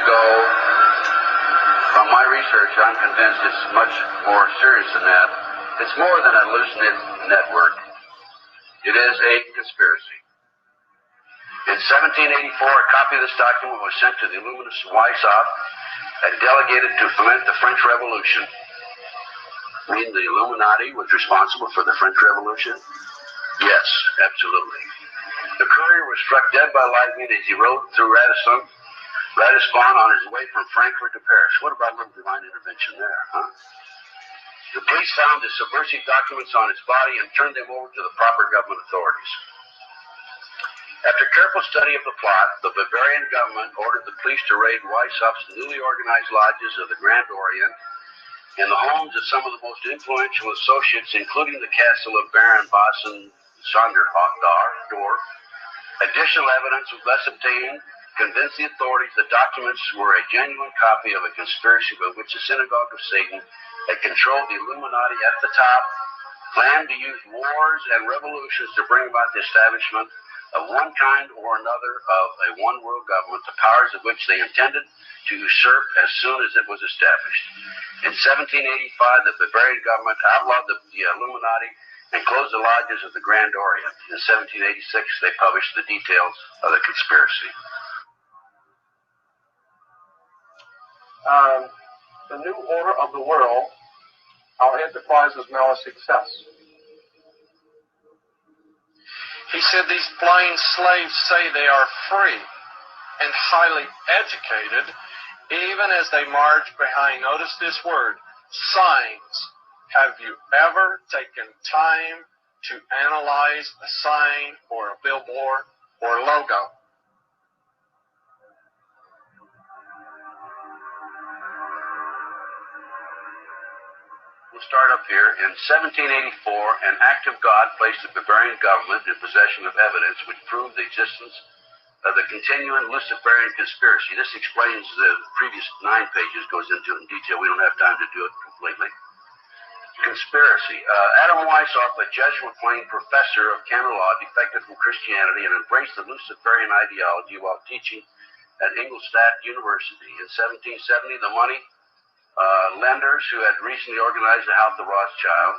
ago, from my research, I'm convinced it's much more serious than that. It's more than a hallucinated network. It is a conspiracy. In 1784, a copy of this document was sent to the Illuminist Weishaupt and delegated to foment the French Revolution. I mean, the Illuminati was responsible for the French Revolution? Yes, absolutely. The courier was struck dead by lightning as he rode through Ratisbon on his way from Frankfurt to Paris. What about a little divine intervention there, huh? The police found the subversive documents on his body and turned them over to the proper government authorities. After careful study of the plot, the Bavarian government ordered the police to raid Weishaupt's newly organized lodges of the Grand Orient and the homes of some of the most influential associates, including the castle of Baron Bossen Sonderdorf. Additional evidence was thus obtained, convinced the authorities the documents were a genuine copy of a conspiracy by which the Synagogue of Satan had controlled the Illuminati at the top, planned to use wars and revolutions to bring about the establishment of one kind or another of a one-world government, the powers of which they intended to usurp as soon as it was established. In 1785, the Bavarian government outlawed the Illuminati and closed the lodges of the Grand Orient. In 1786, they published the details of the conspiracy. The new order of the world, our enterprise is now a success. He said these blind slaves say they are free and highly educated, even as they march behind, notice this word, signs. Have you ever taken time to analyze a sign or a billboard or a logo? We'll start up here. In 1784, an act of God placed the Bavarian government in possession of evidence which proved the existence of the continuing Luciferian conspiracy. This explains the previous 9 pages, goes into it in detail. We don't have time to do it completely. Conspiracy. Adam Weishaupt, a Jesuit-trained professor of canon law, defected from Christianity and embraced the Luciferian ideology while teaching at Ingolstadt University. In 1770, the money lenders who had recently organized the House of Rothschild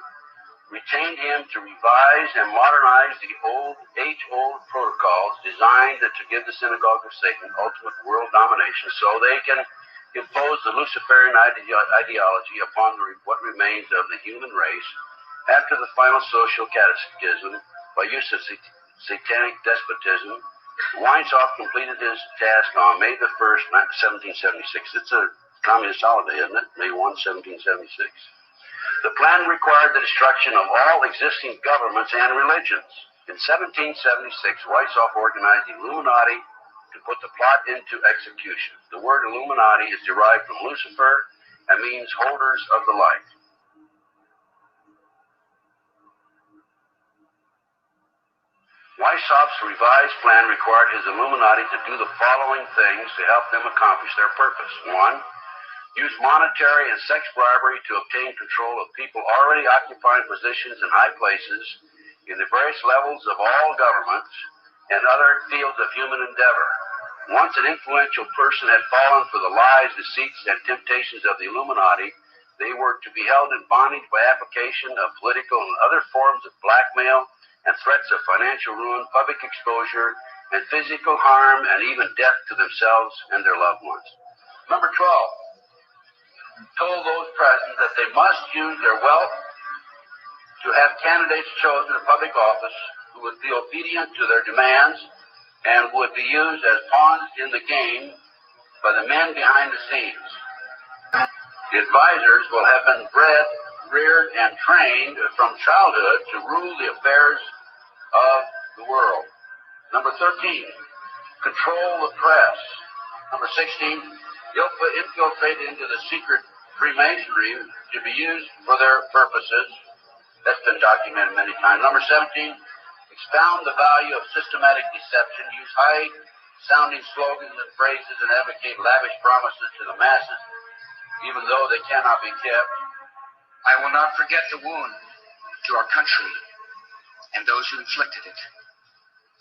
retained him to revise and modernize the age-old protocols designed to give the Synagogue of Satan ultimate world domination so they can impose the Luciferian ideology upon what remains of the human race after the final social cataclysm by use of satanic despotism. Weishaupt completed his task on May the 1st, 1776. It's a communist holiday, isn't it? May 1, 1776. The plan required the destruction of all existing governments and religions. In 1776, Weishaupt organized the Illuminati to put the plot into execution. The word Illuminati is derived from Lucifer and means holders of the light. Weishaupt's revised plan required his Illuminati to do the following things to help them accomplish their purpose. 1. Use monetary and sex bribery to obtain control of people already occupying positions in high places in the various levels of all governments and other fields of human endeavor. Once an influential person had fallen for the lies, deceits, and temptations of the Illuminati, they were to be held in bondage by application of political and other forms of blackmail and threats of financial ruin, public exposure, and physical harm, and even death to themselves and their loved ones. Number 12. Told those present that they must use their wealth to have candidates chosen to public office who would be obedient to their demands and would be used as pawns in the game by the men behind the scenes. The advisors will have been bred, reared, and trained from childhood to rule the affairs of the world. Number 13, control the press. Number 16, infiltrate into the secret Freemasonry to be used for their purposes. That's been documented many times. Number 17, expound the value of systematic deception, use high-sounding slogans and phrases, and advocate lavish promises to the masses, even though they cannot be kept. I will not forget the wound to our country and those who inflicted it.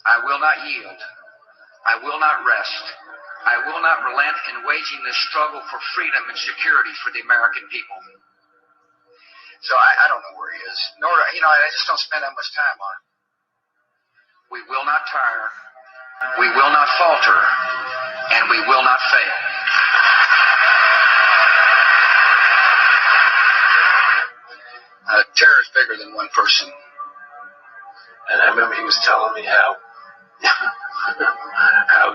I will not yield. I will not rest I will not relent in waging this struggle for freedom and security for the American people. So I don't know where he is. Nor, I just don't spend that much time on it. We will not tire. We will not falter. And we will not fail. Terror is bigger than one person. And I remember he was telling me how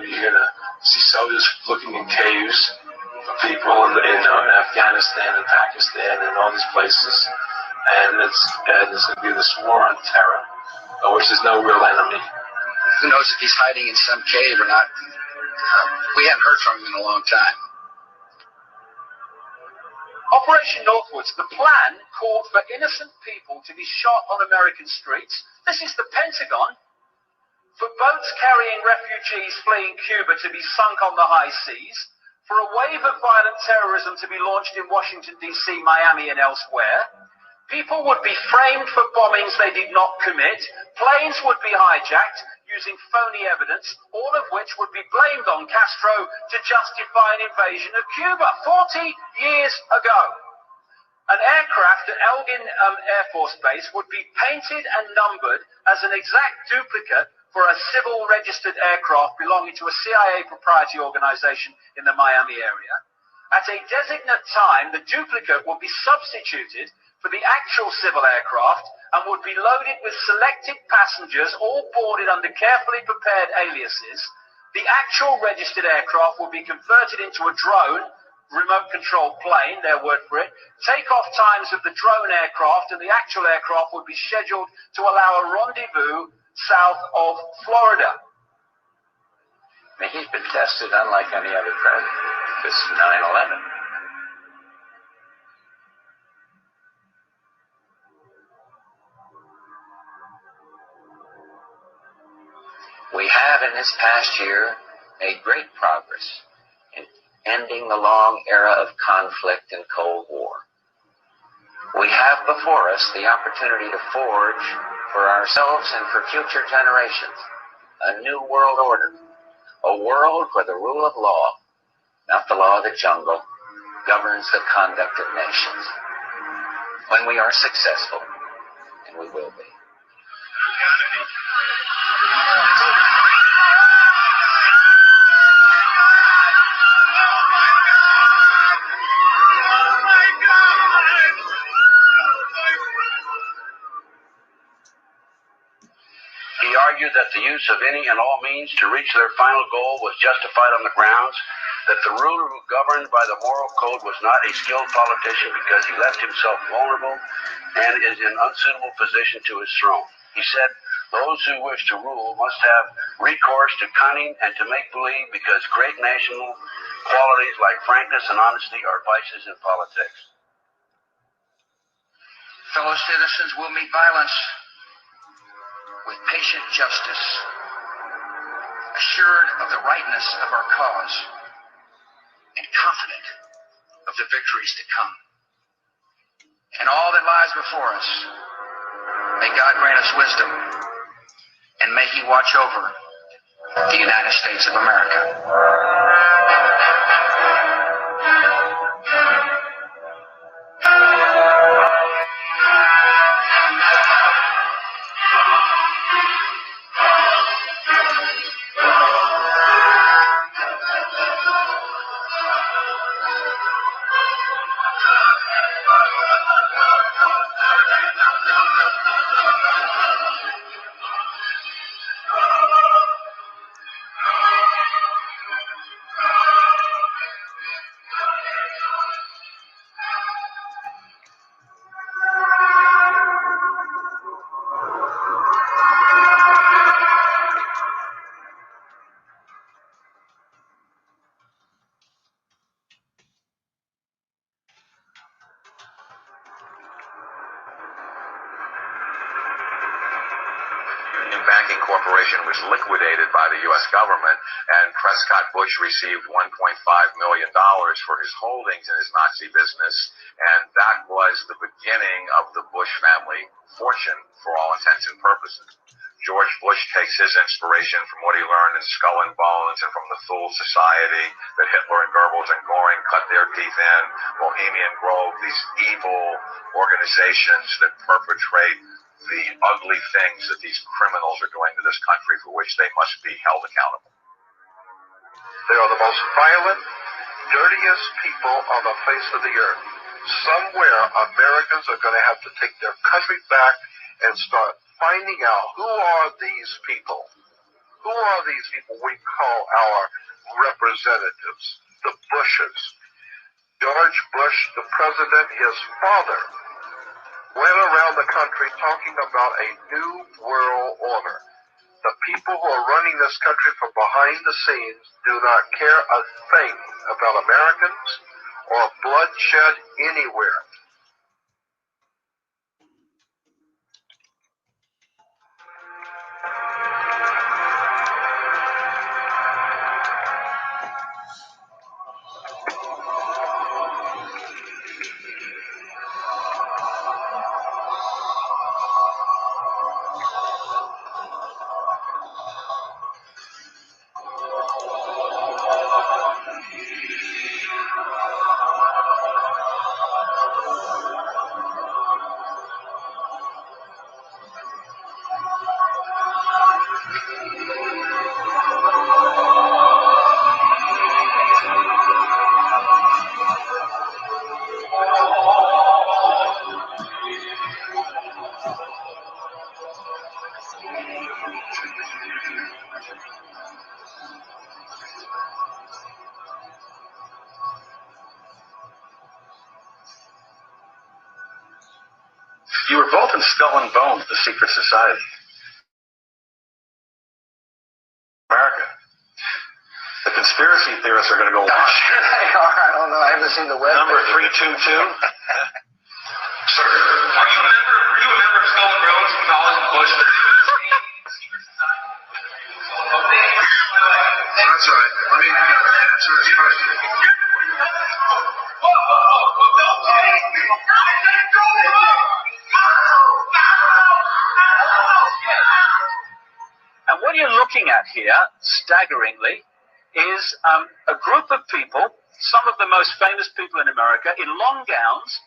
you're going to see soldiers looking in caves for people in Afghanistan and Pakistan and all these places. And there's going to be this war on terror, which is no real enemy. Who knows if he's hiding in some cave or not? We haven't heard from him in a long time. Operation Northwoods, the plan called for innocent people to be shot on American streets. This is the Pentagon. For boats carrying refugees fleeing Cuba to be sunk on the high seas. For a wave of violent terrorism to be launched in Washington, D.C., Miami, and elsewhere. People would be framed for bombings they did not commit. Planes would be hijacked using phony evidence, all of which would be blamed on Castro to justify an invasion of Cuba 40 years ago. An aircraft at Elgin Air Force Base would be painted and numbered as an exact duplicate for a civil registered aircraft belonging to a CIA proprietary organization in the Miami area. At a designate time, the duplicate would be substituted for the actual civil aircraft and would be loaded with selected passengers, all boarded under carefully prepared aliases. The actual registered aircraft would be converted into a drone, remote-controlled plane, their word for it. Takeoff times of the drone aircraft and the actual aircraft would be scheduled to allow a rendezvous south of Florida. I mean, he's been tested unlike any other president. This is 9/11. We have in this past year made great progress in ending the long era of conflict and Cold War. We have before us the opportunity to forge for ourselves and for future generations a new world order, a world where the rule of law, not the law of the jungle, governs the conduct of nations. When we are successful, and we will be. He argued that the use of any and all means to reach their final goal was justified on the grounds that the ruler who governed by the moral code was not a skilled politician because he left himself vulnerable and is in unsuitable position to his throne. He said, those who wish to rule must have recourse to cunning and to make-believe because great national qualities like frankness and honesty are vices in politics. Fellow citizens will meet violence with patient justice, assured of the rightness of our cause, and confident of the victories to come. And all that lies before us, may God grant us wisdom, and may He watch over the United States of America. Banking Corporation was liquidated by the U.S. government, and Prescott Bush received $1.5 million for his holdings in his Nazi business, and that was the beginning of the Bush family fortune for all intents and purposes. George Bush takes his inspiration from what he learned in Skull and Bones and from the Fool Society that Hitler and Goebbels and Goring cut their teeth in, Bohemian Grove, these evil organizations that perpetrate the ugly things that these criminals are doing to this country, for which they must be held accountable. They are the most violent, dirtiest people on the face of the earth. Somewhere, Americans are going to have to take their country back and start finding out who are these people. Who are these people we call our representatives, the Bushes? George Bush, the president, his father, went around the country talking about a new world order. The people who are running this country from behind the scenes do not care a thing about Americans or bloodshed anywhere. You were both in Skull and Bones, the secret society. America. The conspiracy theorists are going to go wild. Sure they are. I don't know. I haven't seen the web. Number 322. Sir, are you a member of Skull and Bones from college in Bush? That's right. Let me answer his question. And what you're looking at here, staggeringly, is a group of people, some of the most famous people in America, in long gowns.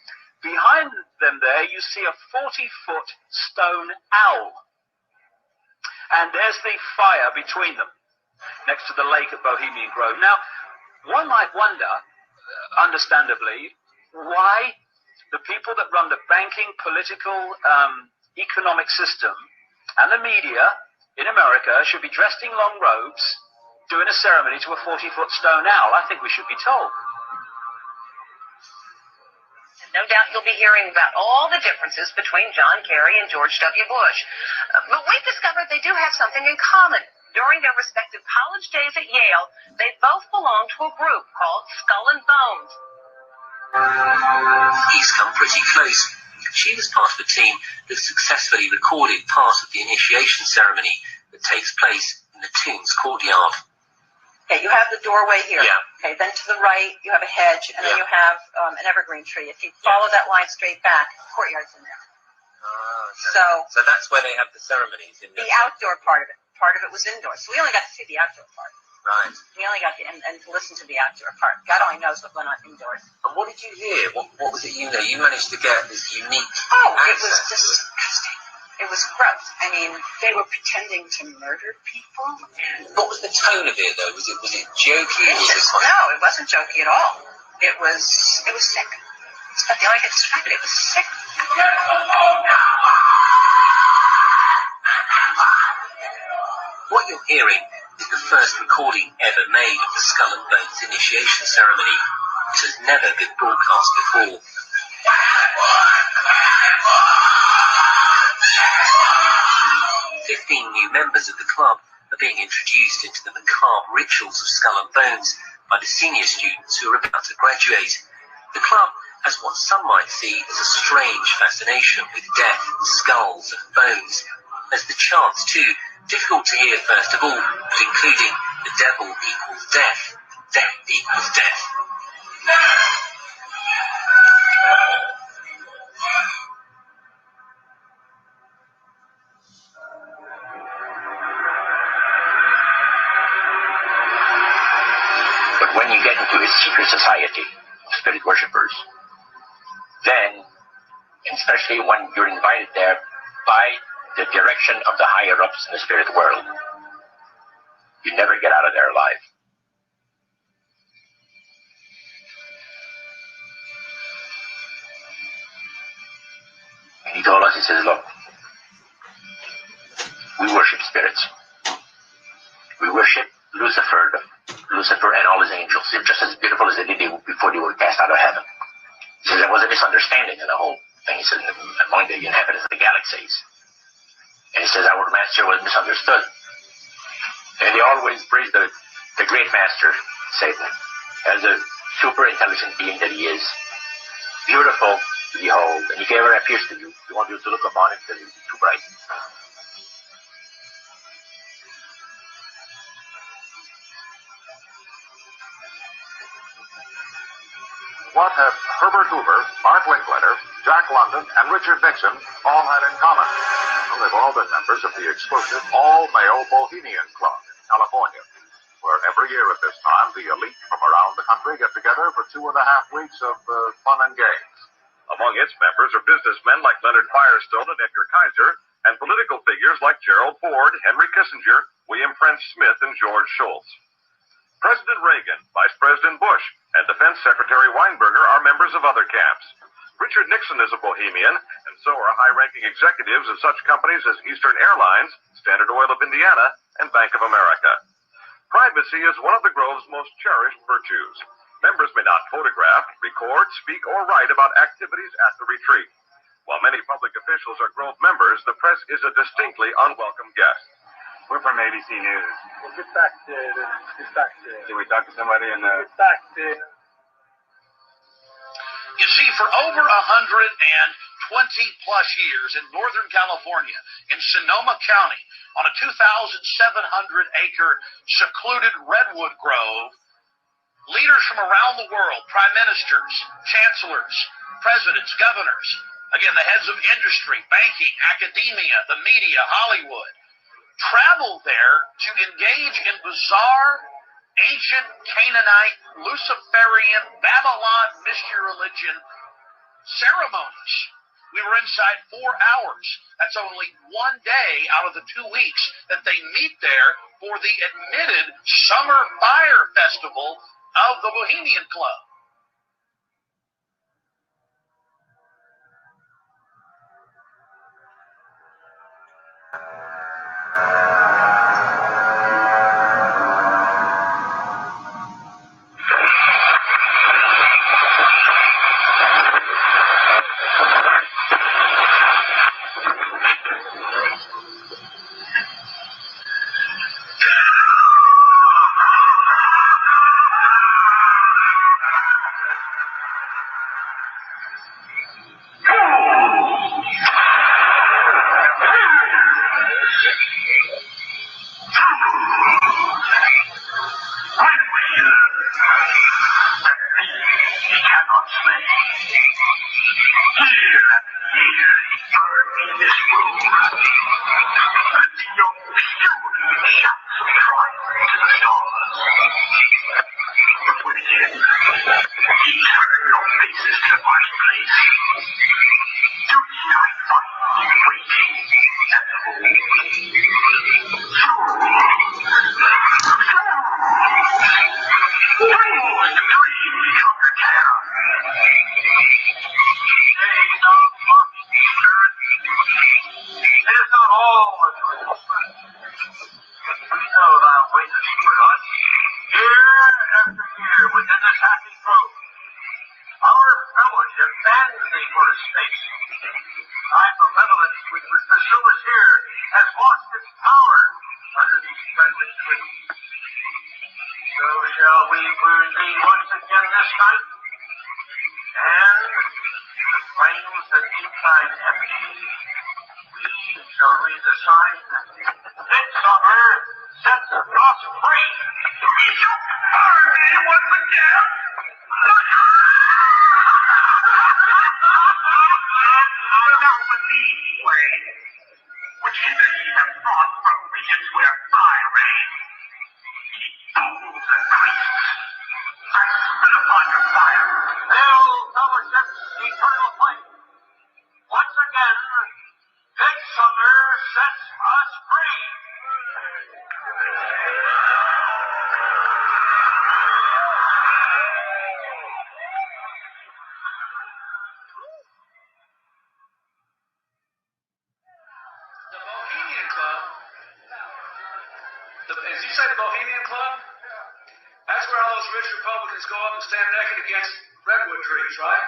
Behind them there, you see a 40-foot stone owl. And there's the fire between them, next to the lake at Bohemian Grove. Now, one might wonder, understandably, why the people that run the banking, political, economic system and the media in America should be dressed in long robes doing a ceremony to a 40-foot stone owl. I think we should be told. No doubt you'll be hearing about all the differences between John Kerry and George W. Bush. But we've discovered they do have something in common. During their respective college days at Yale, they both belonged to a group called Skull and Bones. He's come pretty close. She was part of a team that successfully recorded part of the initiation ceremony that takes place in the Tombs courtyard. Okay, you have the doorway here. Yeah. Okay, then to the right, you have a hedge, and then you have an evergreen tree. If you follow that line straight back, the courtyard's in there. Okay. So that's where they have the ceremonies. In the outdoor part of it. Part of it was indoors. So we only got to see the outdoor part. Right. We only got to, and to listen to the outdoor part. God only knows what went on indoors. And what did you hear? What was it you know? You managed to get this unique it was disgusting. It was gross. I mean, they were pretending to murder people. What was the tone of it, though? Was it jokey? Or was it No, it wasn't jokey at all. It was sick. It's not the only way I could describe it. It was sick. What you're hearing is the first recording ever made of the Skull and Bones initiation ceremony. It has never been broadcast before. 15 new members of the club are being introduced into the macabre rituals of Skull and Bones by the senior students who are about to graduate. The club has what some might see as a strange fascination with death, skulls and bones. There's the chants too, difficult to hear first of all, but including the devil equals death, death equals death. spirit worshippers, then, especially when you're invited there by the direction of the higher-ups in the spirit world, you never get out of there alive. And he told us, he says, look, we worship spirits. We worship Lucifer and all his angels. They're just as beautiful as they did before they were cast out of heaven. He says there was a misunderstanding in the whole thing. He says among the inhabitants of the galaxies. And he says our master was misunderstood. And they always praise the great master, Satan, as a super intelligent being that he is. Beautiful to behold. And if he ever appears to you, you want you to look upon him because he's too bright. What have Herbert Hoover, Art Linkletter, Jack London, and Richard Nixon all had in common? Well, they've all been members of the exclusive all-male Bohemian Club in California, where every year at this time, the elite from around the country get together for 2.5 weeks of fun and games. Among its members are businessmen like Leonard Firestone and Edgar Kaiser, and political figures like Gerald Ford, Henry Kissinger, William Prince Smith, and George Shultz. President Reagan, Vice President Bush, and Defense Secretary Weinberger are members of other camps. Richard Nixon is a Bohemian, and so are high-ranking executives of such companies as Eastern Airlines, Standard Oil of Indiana, and Bank of America. Privacy is one of the Grove's most cherished virtues. Members may not photograph, record, speak, or write about activities at the retreat. While many public officials are Grove members, the press is a distinctly unwelcome guest. We're from ABC News. Well, get back to... Can we talk to somebody in the... Get back to... You see, for over 120-plus years in Northern California, in Sonoma County, on a 2,700-acre secluded redwood grove, leaders from around the world, prime ministers, chancellors, presidents, governors, again, the heads of industry, banking, academia, the media, Hollywood, traveled there to engage in bizarre, ancient Canaanite, Luciferian, Babylon mystery religion ceremonies. We were inside 4 hours. That's only one day out of the 2 weeks that they meet there for the admitted Summer Fire Festival of the Bohemian Club. I spit upon under fire. Hail, fellowship's eternal flame. Once again, midsummer sets us free. The Bohemian Club. As you say, the Bohemian Club? That's where all those rich Republicans go up and stand naked against redwood trees, right?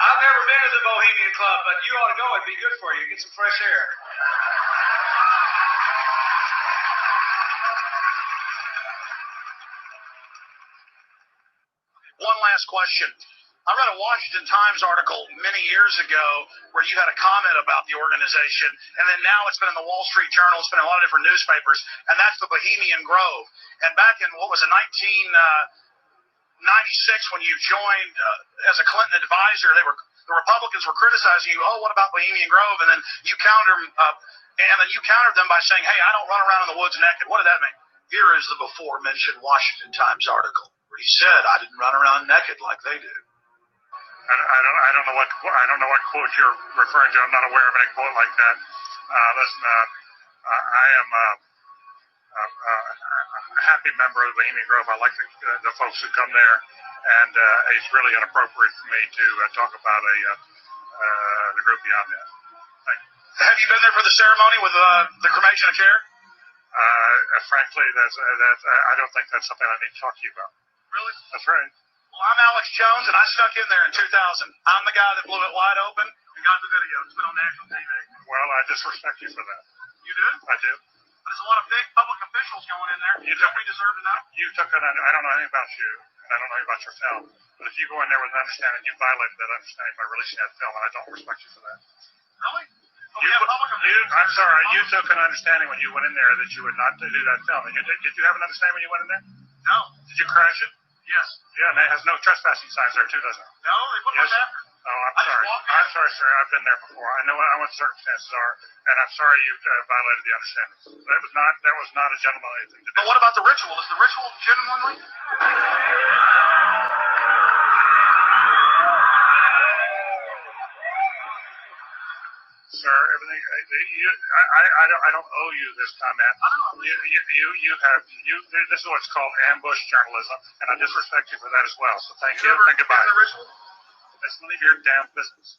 I've never been to the Bohemian Club, but you ought to go. It'd be good for you. Get some fresh air. One last question. I read a Washington Times article many years ago where you had a comment about the organization, and then now it's been in the Wall Street Journal, it's been in a lot of different newspapers, and that's the Bohemian Grove. And back in, 1996, when you joined as a Clinton advisor, the Republicans were criticizing you, oh, what about Bohemian Grove? And then you countered them by saying, hey, I don't run around in the woods naked. What did that mean? Here is the before-mentioned Washington Times article where he said, I didn't run around naked like they do. I don't know what quote you're referring to. I'm not aware of any quote like that. Listen, I am a happy member of the Bohemian Grove. I like the folks who come there, and it's really inappropriate for me to talk about the group beyond that. Thank you. Have you been there for the ceremony with the cremation of care? Frankly, I don't think that's something I need to talk to you about. Really? That's right. Well, I'm Alex Jones, and I snuck in there in 2000. I'm the guy that blew it wide open and got the video. It's been on national TV. Well, I disrespect you for that. You do? I do. There's a lot of big public officials going in there. You we deserve to know. I don't know anything about you, and I don't know anything about your film. But if you go in there with an understanding, you violated that understanding by releasing that film, and I don't respect you for that. Really? I'm sorry. You took an understanding when you went in there that you would not do that film. And did you have an understanding when you went in there? No. Did you crash it? Yes. Yeah, and it has no trespassing signs there too, doesn't it? No, they put one after. Oh, I'm sorry. I'm sorry, sir. I've been there before. I know what the circumstances are, and I'm sorry you violated the understanding. That was not a gentlemanly thing to do. But what about the ritual? Is the ritual genuinely? Sir, everything. I don't owe you this comment. This is what's called ambush journalism, and I disrespect you for that as well. So thank you and goodbye. Let's leave your damn business.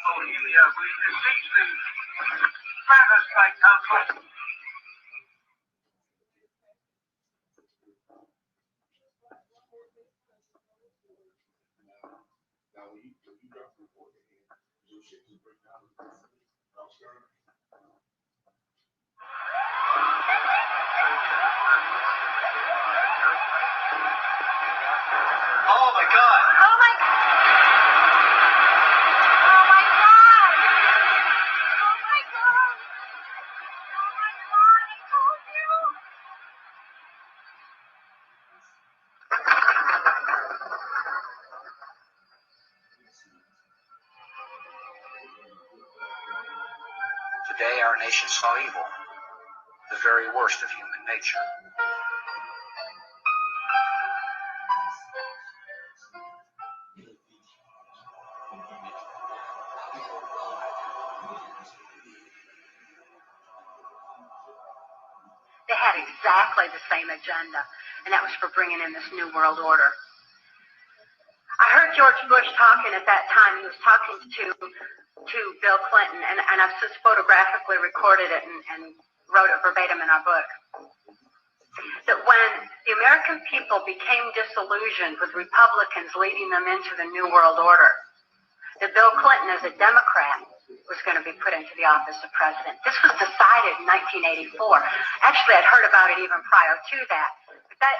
Bohemia, we beseech thee, grant us thy counsel. Oh my God! Oh my God! Oh my God! Oh my God! Oh my God! I told you! Today our nation saw evil, the very worst of human nature. They had exactly the same agenda, and that was for bringing in this New World Order. I heard George Bush talking at that time. He was talking to Bill Clinton, and I've just photographically recorded it and wrote it verbatim in our book. That when the American people became disillusioned with Republicans leading them into the New World Order, that Bill Clinton, as a Democrat, was going to be put into the office of president. This was decided in 1984. Actually, I'd heard about it even prior to that. But that,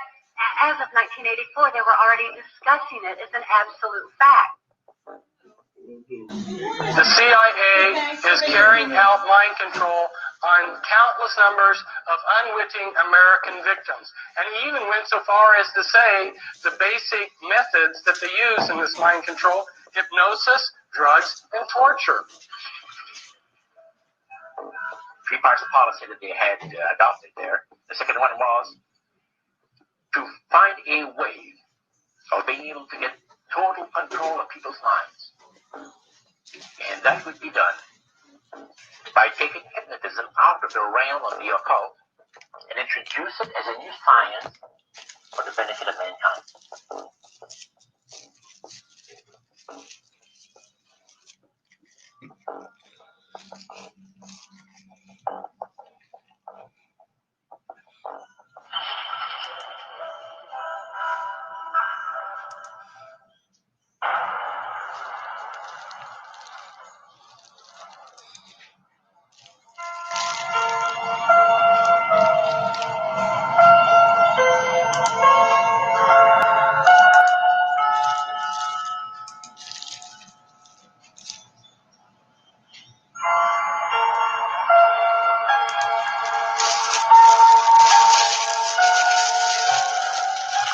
as of 1984, they were already discussing it as an absolute fact. The CIA is carrying out mind control on countless numbers of unwitting American victims. And he even went so far as to say the basic methods that they use in this mind control: hypnosis, drugs, and torture. Three parts of policy that they had adopted there. The second one was to find a way of being able to get total control of people's minds. And that would be done by taking hypnotism out of the realm of the occult and introduce it as a new science for the benefit of mankind.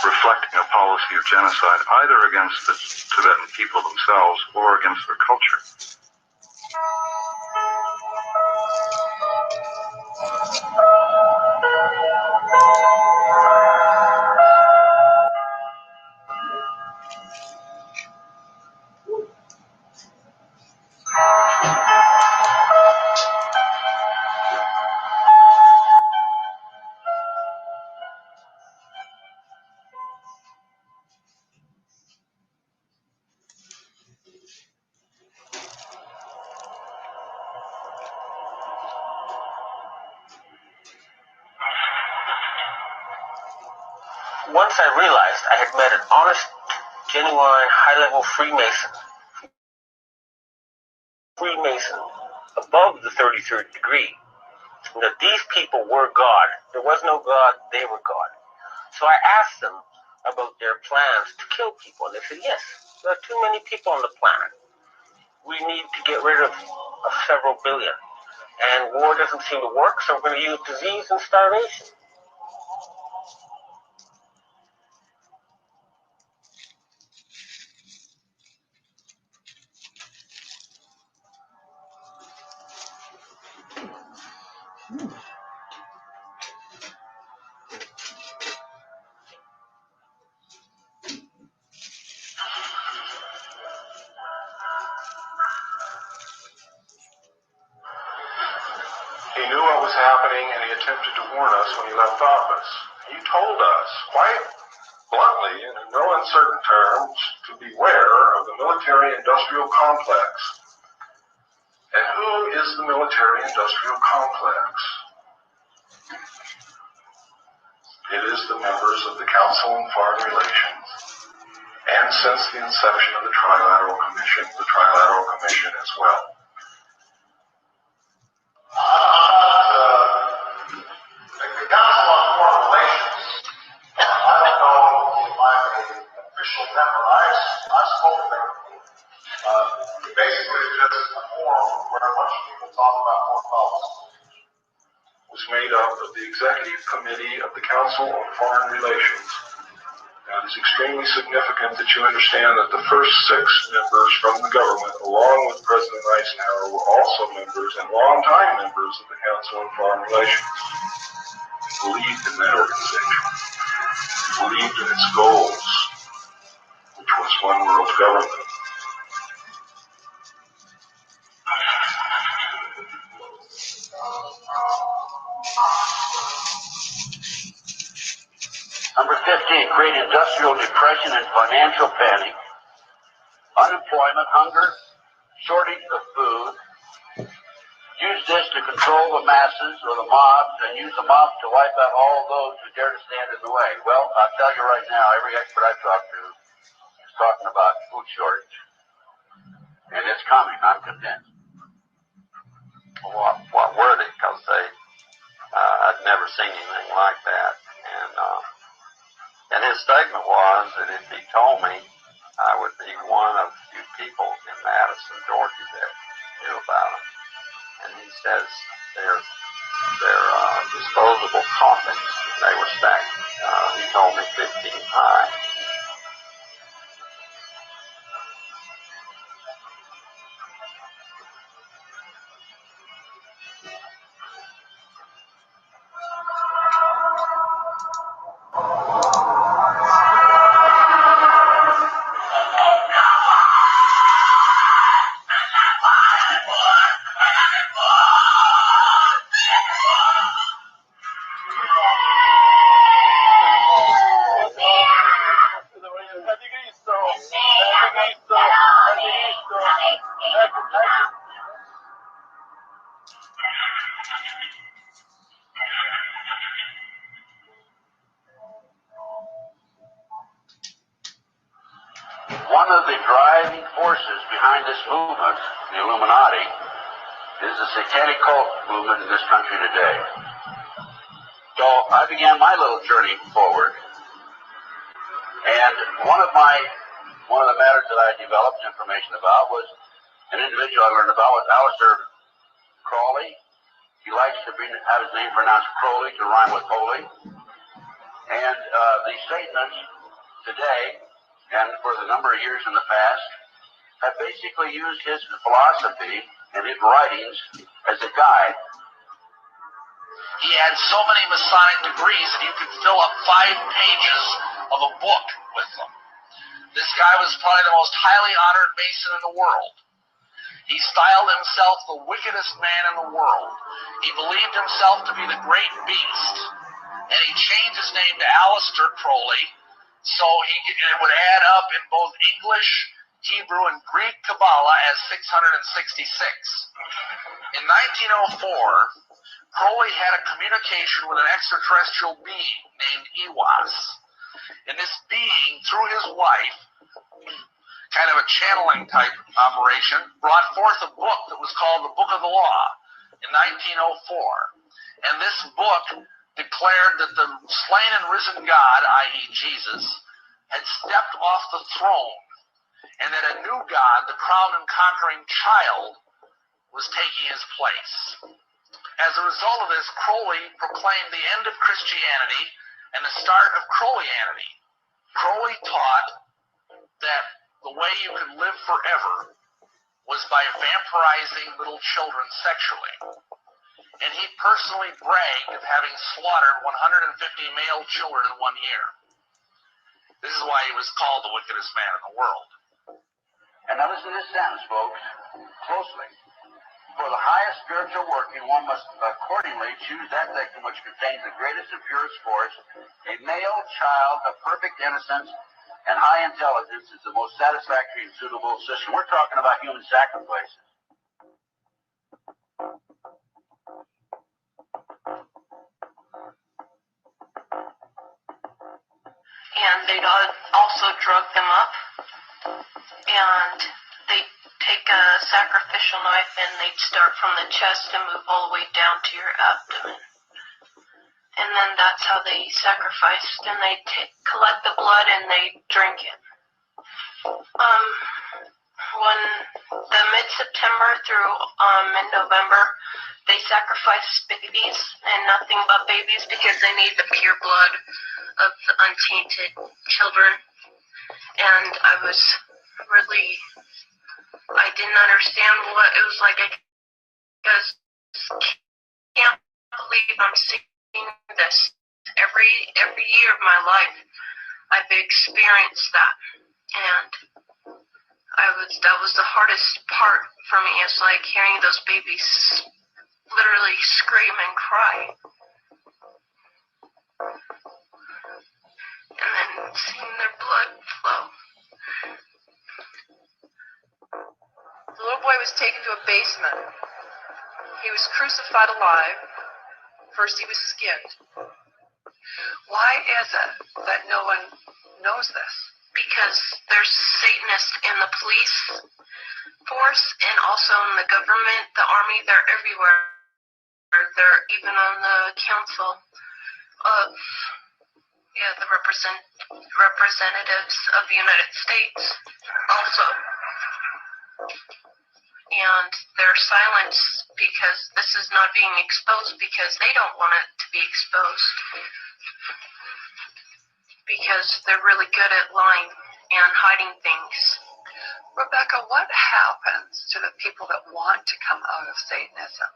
Reflecting a policy of genocide either against the Tibetan people themselves or against their culture. Once I realized I had met an honest, genuine, high-level Freemason above the 33rd degree, and that these people were God. There was no God, they were God. So I asked them about their plans to kill people, and they said, yes, there are too many people on the planet. We need to get rid of several billion. And war doesn't seem to work, so we're going to use disease and starvation. He knew what was happening, and he attempted to warn us when he left office. He told us, quite bluntly and in no uncertain terms, to beware of the military-industrial complex. And who is the military-industrial complex? It is the members of the Council on Foreign Relations, and since the inception of the Trilateral Commission as well. The Council on Foreign Relations, I don't know if I'm an official member. I've spoken there. Basically, it's just a forum where a bunch of people talk about foreign policy. Was made up of the Executive Committee of the Council on Foreign Relations. Now, it is extremely significant that you understand that the first 6 members from the government, along with President Eisenhower, were also members and longtime members of the Council on Foreign Relations. They believed in that organization. They believed in its goals, which was one world government. Number 15, create industrial depression and financial panic, unemployment, hunger, shortage of food. Use this to control the masses or the mobs, and use the mobs to wipe out all those who dare to stand in the way. Well, I'll tell you right now, every expert I talk to is talking about food shortage. And it's coming, I'm convinced. What were they? Because I'd never seen anything like that. And his statement was that if he told me, I would be one of few people in Madison, Georgia that knew about him. And he says they're They were stacked. He told me 15 high. One of the driving forces behind this movement, the Illuminati, is the satanic cult movement in this country today. So I began my little journey forward. And one of the matters that I developed information about was an individual I learned about was Aleister Crowley. He likes to have his name pronounced Crowley to rhyme with holy. And the Satanists today, and for the number of years in the past, have basically used his philosophy and his writings as a guide. He had so many Masonic degrees that you could fill up 5 pages of a book with them. This guy was probably the most highly honored Mason in the world. He styled himself the wickedest man in the world. He believed himself to be the great beast, and he changed his name to Aleister Crowley, so it would add up in both English, Hebrew, and Greek Kabbalah as 666. In 1904, Crowley had a communication with an extraterrestrial being named Ewas. And this being, through his wife, kind of a channeling type operation, brought forth a book that was called the Book of the Law in 1904. And this book declared that the slain and risen God, i.e. Jesus, had stepped off the throne, and that a new God, the crowned and conquering child, was taking his place. As a result of this, Crowley proclaimed the end of Christianity and the start of Crowleyanity. Crowley taught that the way you could live forever was by vampirizing little children sexually. And he personally bragged of having slaughtered 150 male children in 1 year. This is why he was called the wickedest man in the world. And now listen to this sentence, folks, closely. For the highest spiritual working, one must accordingly choose that victim which contains the greatest and purest force. A male child of perfect innocence and high intelligence is the most satisfactory and suitable system. We're talking about human sacrifices. And they'd also drug them up, and they'd take a sacrificial knife and they'd start from the chest and move all the way down to your abdomen. And then that's how they sacrificed, and they'd collect the blood and they'd drink it. When the mid-September through mid-November, they sacrificed babies and nothing but babies because they need the pure blood of the untainted children. And I didn't understand what it was like. I just can't believe I'm seeing this. Every year of my life, I've experienced that. And that was the hardest part for me. It's like hearing those babies literally scream and cry. And then seeing their blood flow. The little boy was taken to a basement. He was crucified alive. First he was skinned. Why is it that no one knows this? Because there's Satanists in the police force and also in the government, the army, they're everywhere. They're even on the council of the representatives of the United States also. And they're silenced because this is not being exposed because they don't want it to be exposed. Because they're really good at lying and hiding things. Rebecca, what happens to the people that want to come out of Satanism?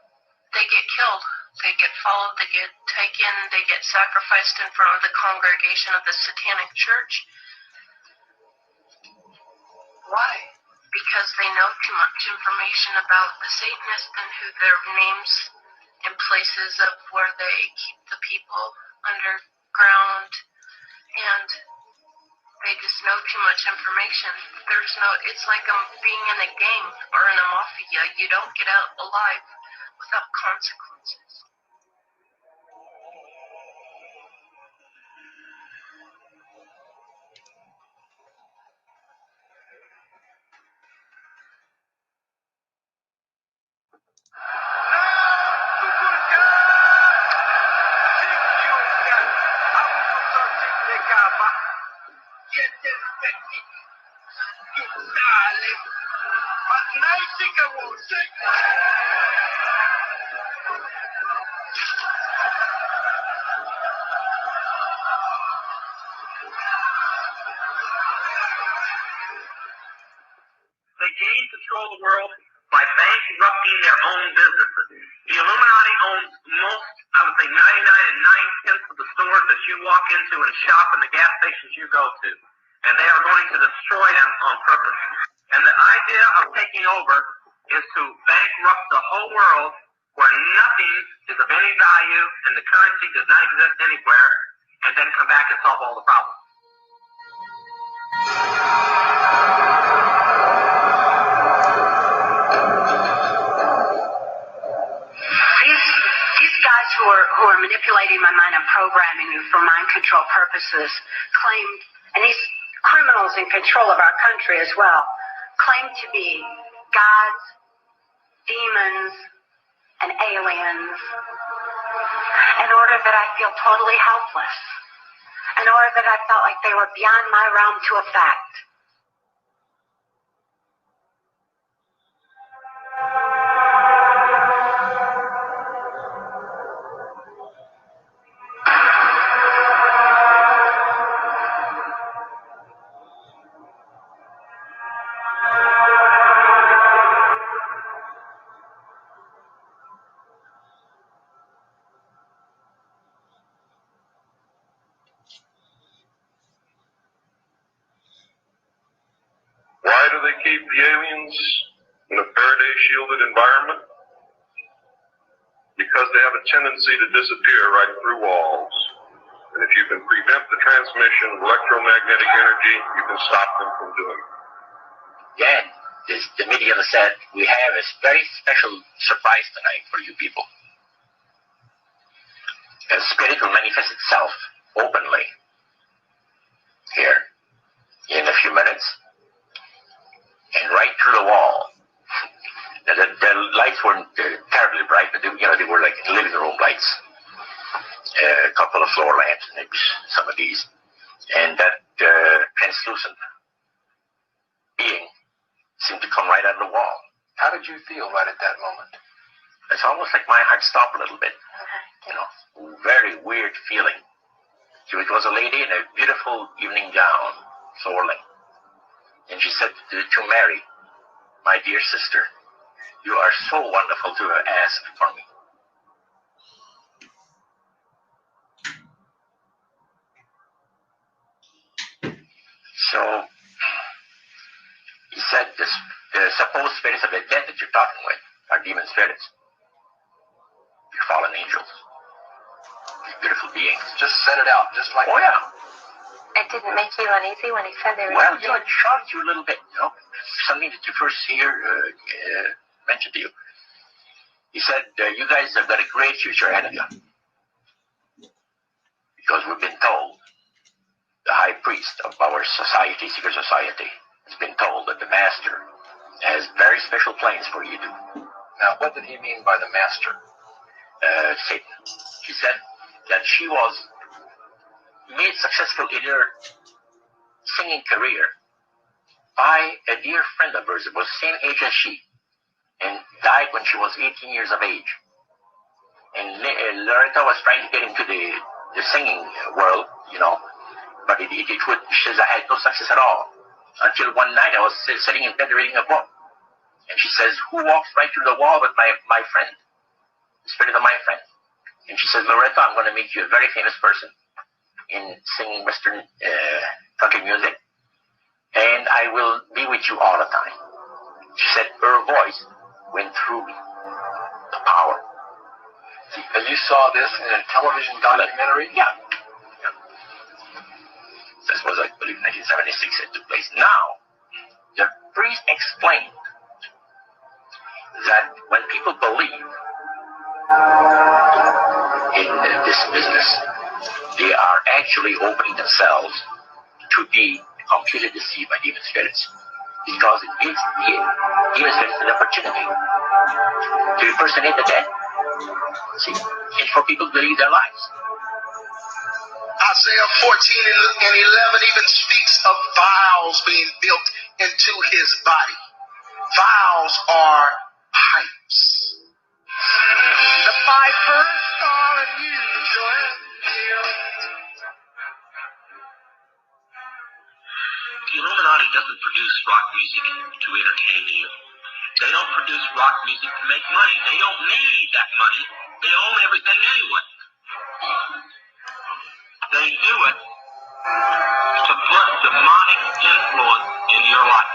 They get killed. They get followed. They get taken. They get sacrificed in front of the congregation of the Satanic Church. Why? Because they know too much information about the Satanists and who their names and places of where they keep the people underground, and they just know too much information. It's like being in a gang or in a mafia. You don't get out alive without consequences. They gain control of the world by bankrupting their own businesses. The Illuminati owns most, I would say 99 9/10 of the stores that you walk into and shop and the gas stations you go to. And they are going to destroy them on purpose. And the idea of taking over is to bankrupt the whole world where nothing is of any value and the currency does not exist anywhere, and then come back and solve all the problems. These guys who are manipulating my mind and programming me for mind control purposes claim, and these criminals in control of our country as well, claim to be gods, demons, and aliens in order that I feel totally helpless, in order that I felt like they were beyond my realm to affect. Why do they keep the aliens in a Faraday-shielded environment? Because they have a tendency to disappear right through walls. And if you can prevent the transmission of electromagnetic energy, you can stop them from doing it. Yeah, the medium said, we have a very special surprise tonight for you people. A spirit will manifest itself openly here in a few minutes. And right through the wall. The lights weren't terribly bright, but they were like living room lights. A couple of floor lamps, maybe some of these. And that translucent being seemed to come right out of the wall. How did you feel right at that moment? It's almost like my heart stopped a little bit. Very weird feeling. So it was a lady in a beautiful evening gown, swirling. And she said to Mary, my dear sister, you are so wonderful to ask for me. So he said the supposed spirits of the dead that you're talking with are demon spirits. They're fallen angels. They're beautiful beings. Just said it out, just like that. Oh, yeah. It didn't make you uneasy when he said they were... Well, it shocked you a little bit, something that you first hear mentioned to you. He said, you guys have got a great future ahead of you. Because we've been told, the high priest of our society, secret society, has been told that the master has very special plans for you to do. Now, what did he mean by the master? Satan. He said that she was made successful in her singing career by a dear friend of hers that was the same age as she. and died when she was 18 years of age. And Loretta was trying to get into the singing world, you know, but she says, I had no success at all. Until one night I was sitting in bed reading a book. And she says, who walks right through the wall with my friend? The spirit of my friend. And she says, Loretta, I'm going to make you a very famous person in singing Western country music. And I will be with you all the time. She said her voice went through me. The power. And you saw this in a television documentary? Yeah. This was, I believe, 1976 it took place. Now, the priest explained that when people believe in this business, they are actually opening themselves to be completely deceived by demon spirits, because it gives the demon spirits an opportunity to impersonate the dead. See, and for people to believe their lives. Isaiah 14 and 11 even speaks of vials being built into his body. Vials are pipes. The pipers are unusual. The Illuminati doesn't produce rock music to entertain you. They don't produce rock music to make money. They don't need that money. They own everything anyway. They do it to put demonic influence in your life.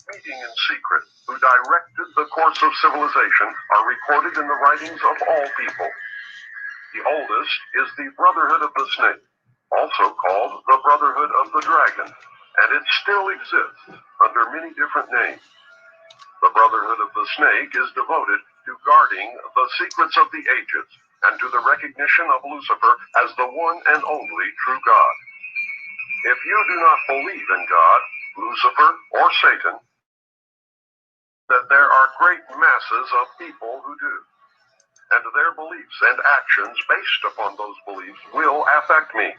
Meeting in secret, who directed the course of civilization, are recorded in the writings of all people. The oldest is the Brotherhood of the Snake, also called the Brotherhood of the Dragon, and it still exists under many different names. The Brotherhood of the Snake is devoted to guarding the secrets of the ages and to the recognition of Lucifer as the one and only true God. If you do not believe in God, Lucifer, or Satan, that there are great masses of people who do, and their beliefs and actions based upon those beliefs will affect me.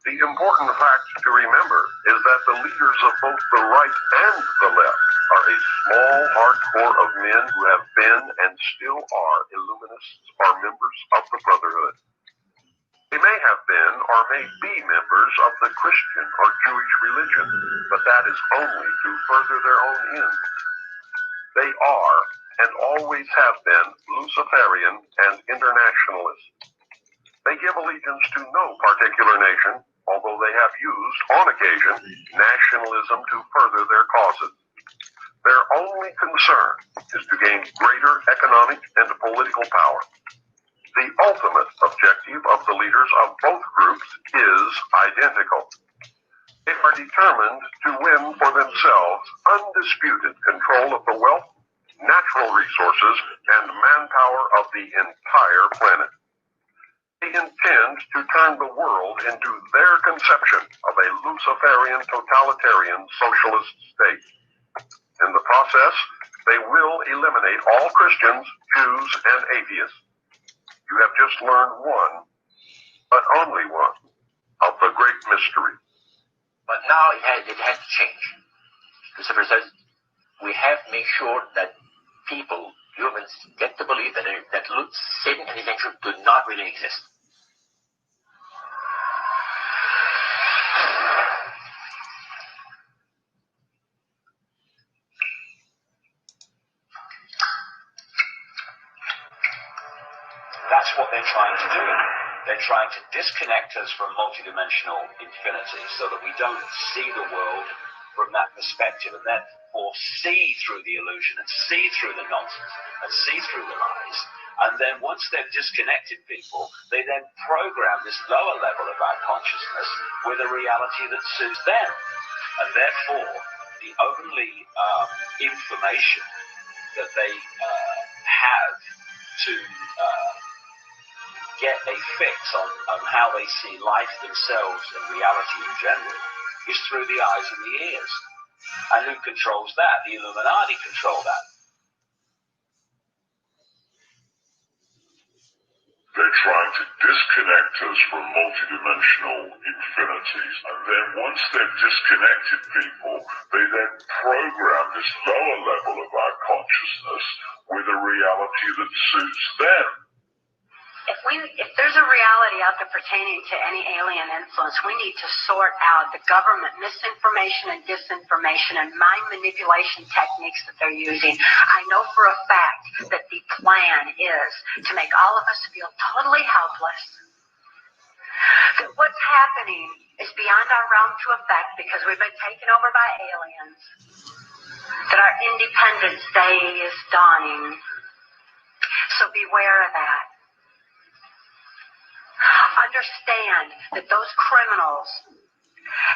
The important fact to remember is that the leaders of both the right and the left are a small, hard core of men who have been and still are Illuminists or members of the Brotherhood. They may have been or may be members of the Christian or Jewish religion, but that is only to further their own ends. They are and always have been Luciferian and internationalist. They give allegiance to no particular nation, although they have used, on occasion, nationalism to further their causes. Their only concern is to gain greater economic and political power. The ultimate objective of the leaders of both groups is identical. They are determined to win for themselves undisputed control of the wealth, natural resources, and manpower of the entire planet. They intend to turn the world into their conception of a Luciferian totalitarian socialist state. In the process, they will eliminate all Christians, Jews, and atheists. You have just learned one, but only one, of the great mystery. But now it has to change. Lucifer says we have to make sure that people, humans, get to believe that Satan and his angels do not really exist. That's what they're trying to do. They're trying to disconnect us from multidimensional infinity so that we don't see the world from that perspective and therefore see through the illusion and see through the nonsense and see through the lies. And then once they've disconnected people, they then program this lower level of our consciousness with a reality that suits them. And therefore, the only information that they have to get a fix on how they see life, themselves, and reality in general is through the eyes and the ears. And who controls that? The Illuminati control that. They're trying to disconnect us from multidimensional infinities. And then once they've disconnected people, they then program this lower level of our consciousness with a reality that suits them. If there's a reality out there pertaining to any alien influence, we need to sort out the government misinformation and disinformation and mind manipulation techniques that they're using. I know for a fact that the plan is to make all of us feel totally helpless. That what's happening is beyond our realm to affect because we've been taken over by aliens. That our Independence Day is dawning. So beware of that. Understand that those criminals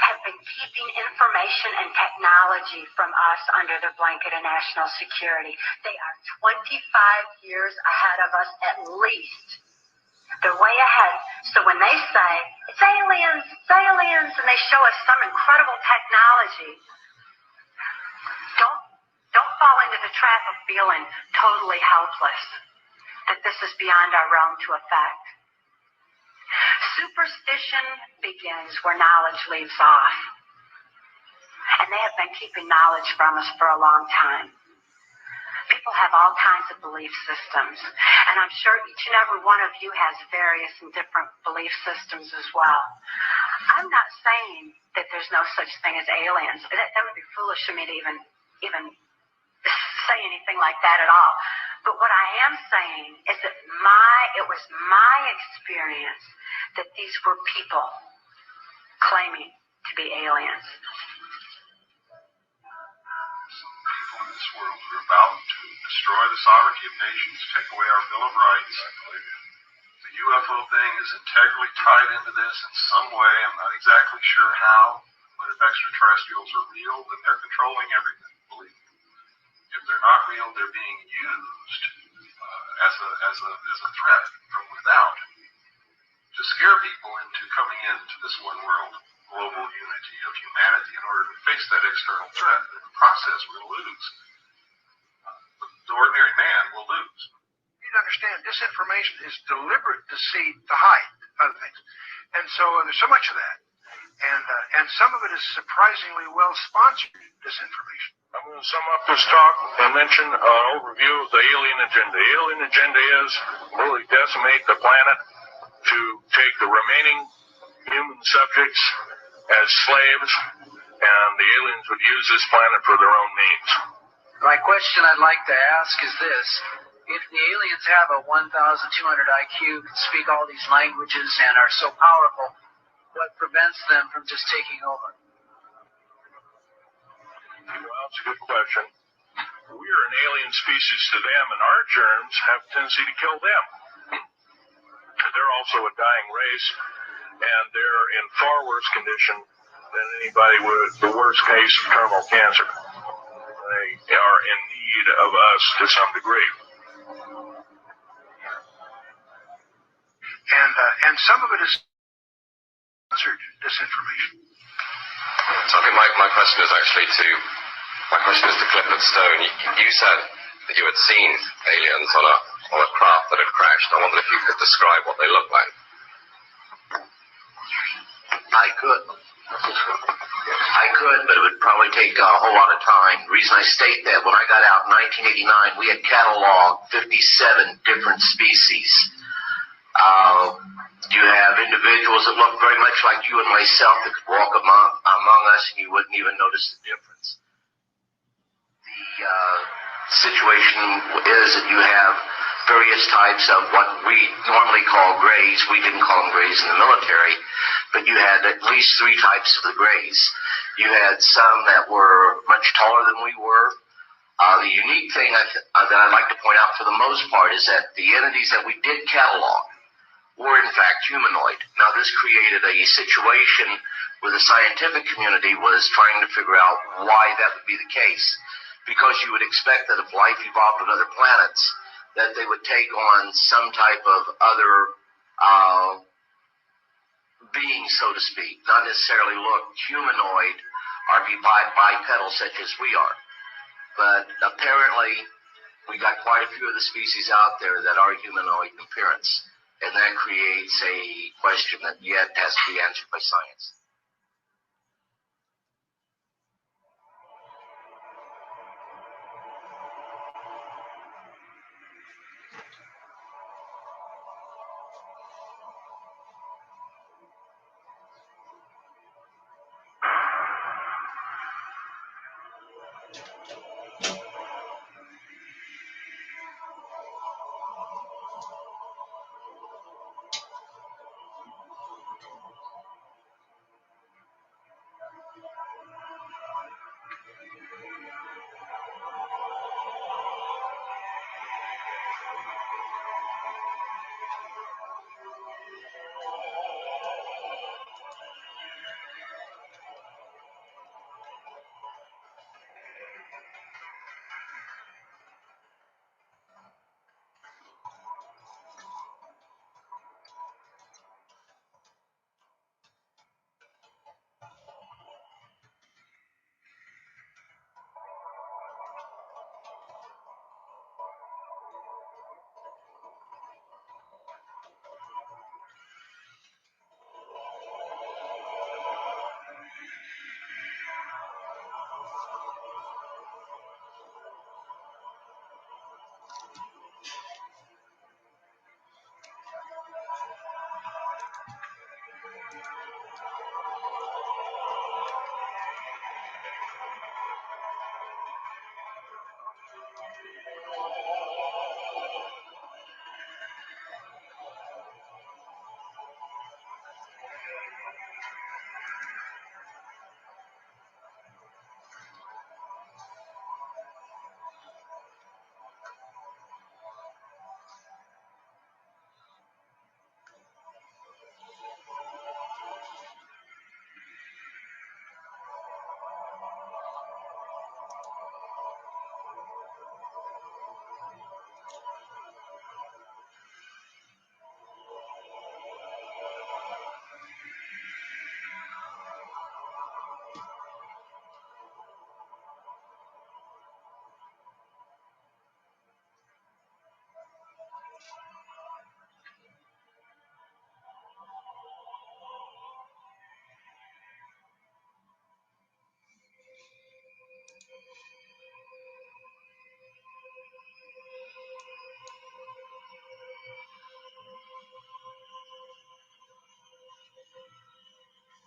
have been keeping information and technology from us under the blanket of national security. They are 25 years ahead of us at least. They're way ahead. So when they say, it's aliens, and they show us some incredible technology, don't fall into the trap of feeling totally helpless, that this is beyond our realm to affect. Superstition begins where knowledge leaves off. And they have been keeping knowledge from us for a long time. People have all kinds of belief systems. And I'm sure each and every one of you has various and different belief systems as well. I'm not saying that there's no such thing as aliens. That would be foolish of me to even say anything like that at all. But what I am saying is that it was my experience that these were people claiming to be aliens. Some people in this world who are about to destroy the sovereignty of nations, take away our Bill of Rights. The UFO thing is integrally tied into this in some way. I'm not exactly sure how, but if extraterrestrials are real, then they're controlling everything, believe me. If they're not real, they're being used as a threat from without to scare people into coming into this one world global unity of humanity in order to face that external threat. In the process, we'll lose. The ordinary man will lose. You need to understand, disinformation is deliberate deceit to hide other things. And so there's so much of that. And some of it is surprisingly well-sponsored disinformation. I'm going to sum up this talk and mention an overview of the alien agenda. The alien agenda is really decimate the planet to take the remaining human subjects as slaves, and the aliens would use this planet for their own means. My question I'd like to ask is this. If the aliens have a 1,200 IQ, can speak all these languages, and are so powerful, what prevents them from just taking over? Well, it's a good question. We are an alien species to them, and our germs have a tendency to kill them. They're also a dying race, and they're in far worse condition than anybody with the worst case of terminal cancer. They are in need of us to some degree. And some of it is sponsored disinformation. So I think my question is to Clifford Stone. You said that you had seen aliens on a craft that had crashed. I wonder if you could describe what they looked like. I could, but it would probably take a whole lot of time. The reason I state that, when I got out in 1989, we had cataloged 57 different species. You have individuals that look very much like you and myself that could walk among us and you wouldn't even notice the difference. The situation is that you have various types of what we normally call grays. We didn't call them grays in the military, but you had at least 3 types of the grays. You had some that were much taller than we were. The unique thing that I'd like to point out for the most part is that the entities that we did catalog were in fact humanoid. Now this created a situation where the scientific community was trying to figure out why that would be the case. Because you would expect that if life evolved on other planets, that they would take on some type of other being, so to speak. Not necessarily look humanoid or be bipedal such as we are. But apparently we got quite a few of the species out there that are humanoid in appearance. And that creates a question that yet has to be answered by science.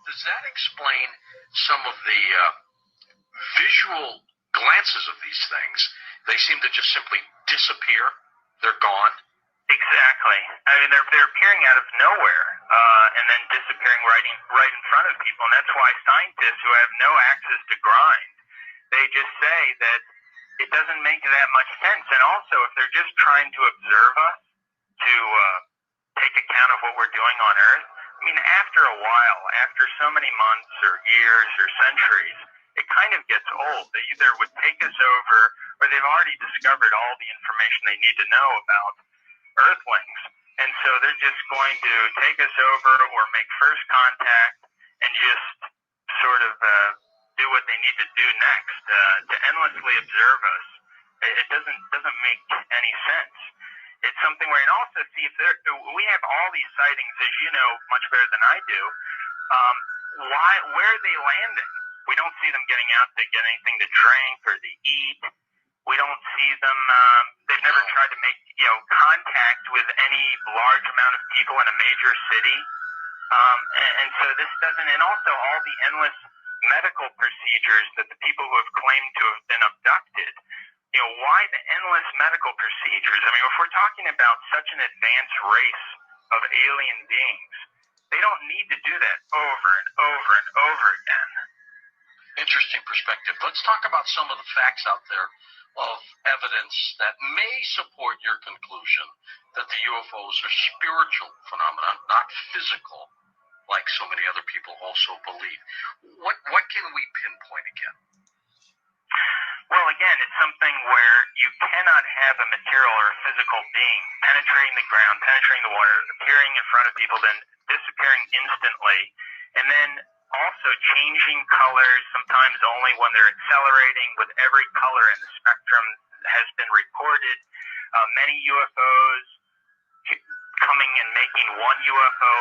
Does that explain some of the visual glances of these things? They seem to just simply disappear. They're gone. Exactly. I mean, they're appearing out of nowhere and then disappearing right in front of people. And that's why scientists who have no axes to grind, they just say that it doesn't make that much sense. And also, if they're just trying to observe us, to take account of what we're doing on Earth, I mean, after a while, after so many months or years or centuries, it kind of gets old. They either would take us over or they've already discovered all the information they need to know about Earthlings. And so they're just going to take us over or make first contact and just sort of do what they need to do next. To endlessly observe us, it doesn't make any sense. It's something where, and also see if we have all these sightings, as you know much better than I do. Where are they landing? We don't see them getting out to get anything to drink or to eat. We don't see them. They've never tried to make contact with any large amount of people in a major city. And so this doesn't. And also all the endless medical procedures that the people who have claimed to have been abducted. Why the endless medical procedures? I mean, if we're talking about such an advanced race of alien beings, they don't need to do that over and over and over again. Interesting perspective. Let's talk about some of the facts out there of evidence that may support your conclusion that the UFOs are spiritual phenomena, not physical, like so many other people also believe. What can we pinpoint again? Well, again, it's something where you cannot have a material or a physical being penetrating the ground, penetrating the water, appearing in front of people, then disappearing instantly, and then also changing colors, sometimes only when they're accelerating, with every color in the spectrum has been reported. Many UFOs coming and making one UFO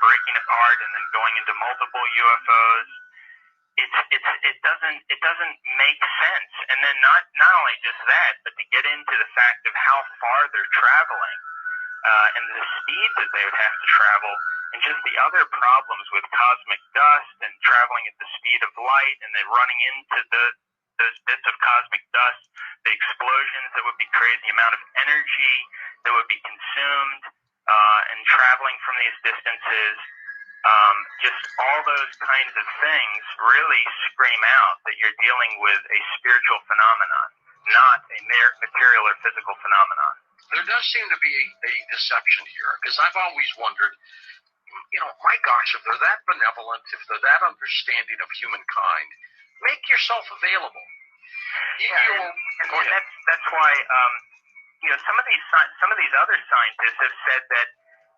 breaking apart and then going into multiple UFOs. It doesn't make sense. And then not only just that, but to get into the fact of how far they're traveling, and the speed that they would have to travel, and just the other problems with cosmic dust and traveling at the speed of light, and then running into those bits of cosmic dust, the explosions that would be created, the amount of energy that would be consumed, and traveling from these distances. Just all those kinds of things really scream out that you're dealing with a spiritual phenomenon, not a material or physical phenomenon. There does seem to be a deception here, because I've always wondered, my gosh, if they're that benevolent, if they're that understanding of humankind, make yourself available. That's why some of these other scientists have said that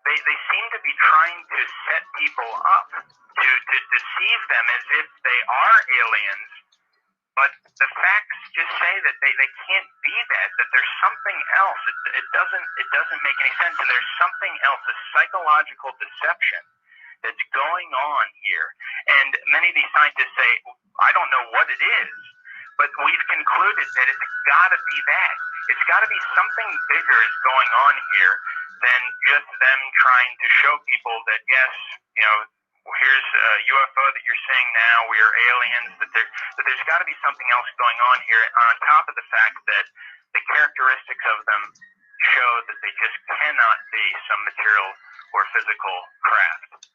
they seem to be trying to set people up to deceive them as if they are aliens, but the facts just say that they can't be that there's something else. It doesn't make any sense, and there's something else, a psychological deception that's going on here. And many of these scientists say, I don't know what it is, but we've concluded that it's got to be that. It's got to be something bigger is going on here than just them trying to show people that, yes, here's a UFO that you're seeing now, we are aliens, that there's got to be something else going on here, on top of the fact that the characteristics of them show that they just cannot be some material or physical craft.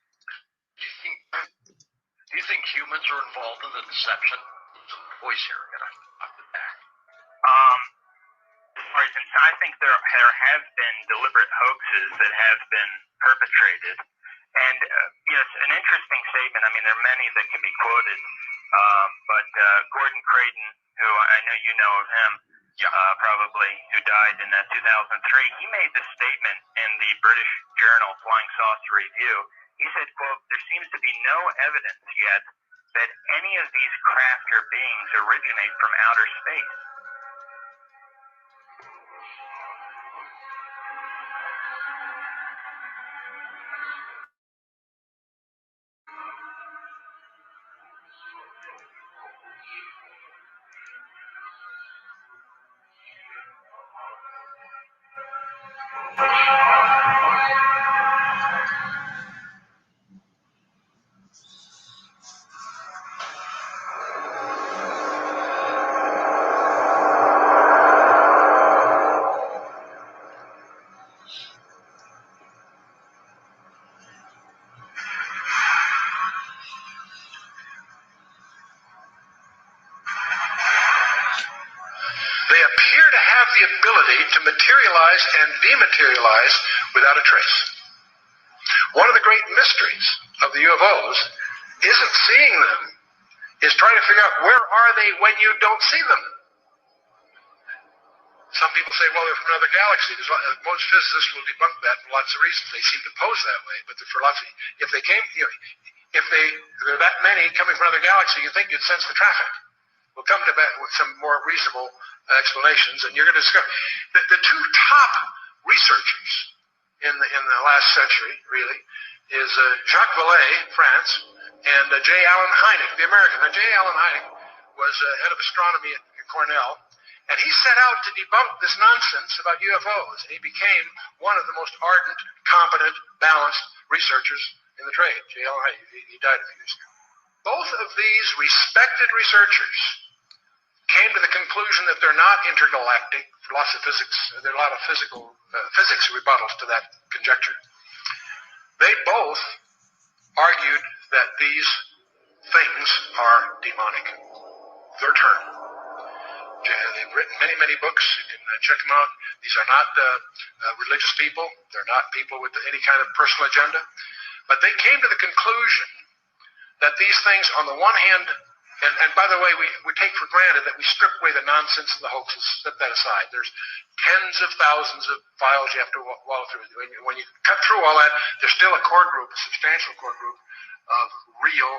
Do you think humans are involved in the deception? Voice here, off the back. I think there have been deliberate hoaxes that have been perpetrated. And, it's an interesting statement. I mean, there are many that can be quoted. But Gordon Creighton, who I know you know of him, probably, who died in 2003, he made this statement in the British journal Flying Saucer Review. He said, quote, there seems to be no evidence yet that any of these craft or beings originate from outer space. They appear to have the ability to materialize and dematerialize without a trace. One of the great mysteries of the UFOs isn't seeing them, is trying to figure out where are they when you don't see them. Some people say, well, they're from another galaxy. Most physicists will debunk that for lots of reasons. They seem to pose that way, but for lots of, if there are that many coming from another galaxy, you think you'd sense the traffic. We'll come to that with some more reasonable explanations, and you're going to discover the two top researchers in the last century, really, is Jacques Vallée, France, and J. Allen Hynek, the American. Now, J. Allen Hynek was head of astronomy at Cornell, and he set out to debunk this nonsense about UFOs, and he became one of the most ardent, competent, balanced researchers in the trade. J. Allen Hynek, he died a few years ago. Both of these respected researchers came to the conclusion that they're not intergalactic for lots of physics. There are a lot of physics rebuttals to that conjecture. They both argued that these things are demonic. Their term. They've written many, many books. You can check them out. These are not religious people. They're not people with any kind of personal agenda. But they came to the conclusion that these things, on the one hand, and by the way, we take for granted that we strip away the nonsense and the hoaxes, set that aside. There's tens of thousands of files you have to wallow through. When you cut through all that, there's still a core group, a substantial core group of real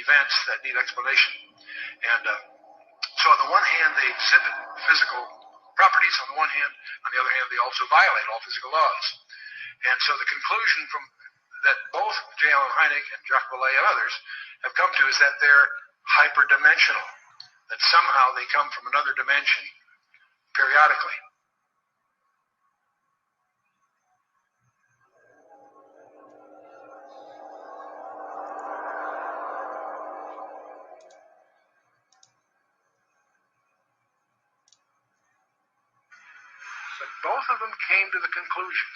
events that need explanation. And so on the one hand, they exhibit physical properties on the one hand. On the other hand, they also violate all physical laws. And so the conclusion from that both J. Allen Hynek and Jacques Vallée and others have come to is that they're hyperdimensional, that somehow they come from another dimension periodically. But both of them came to the conclusion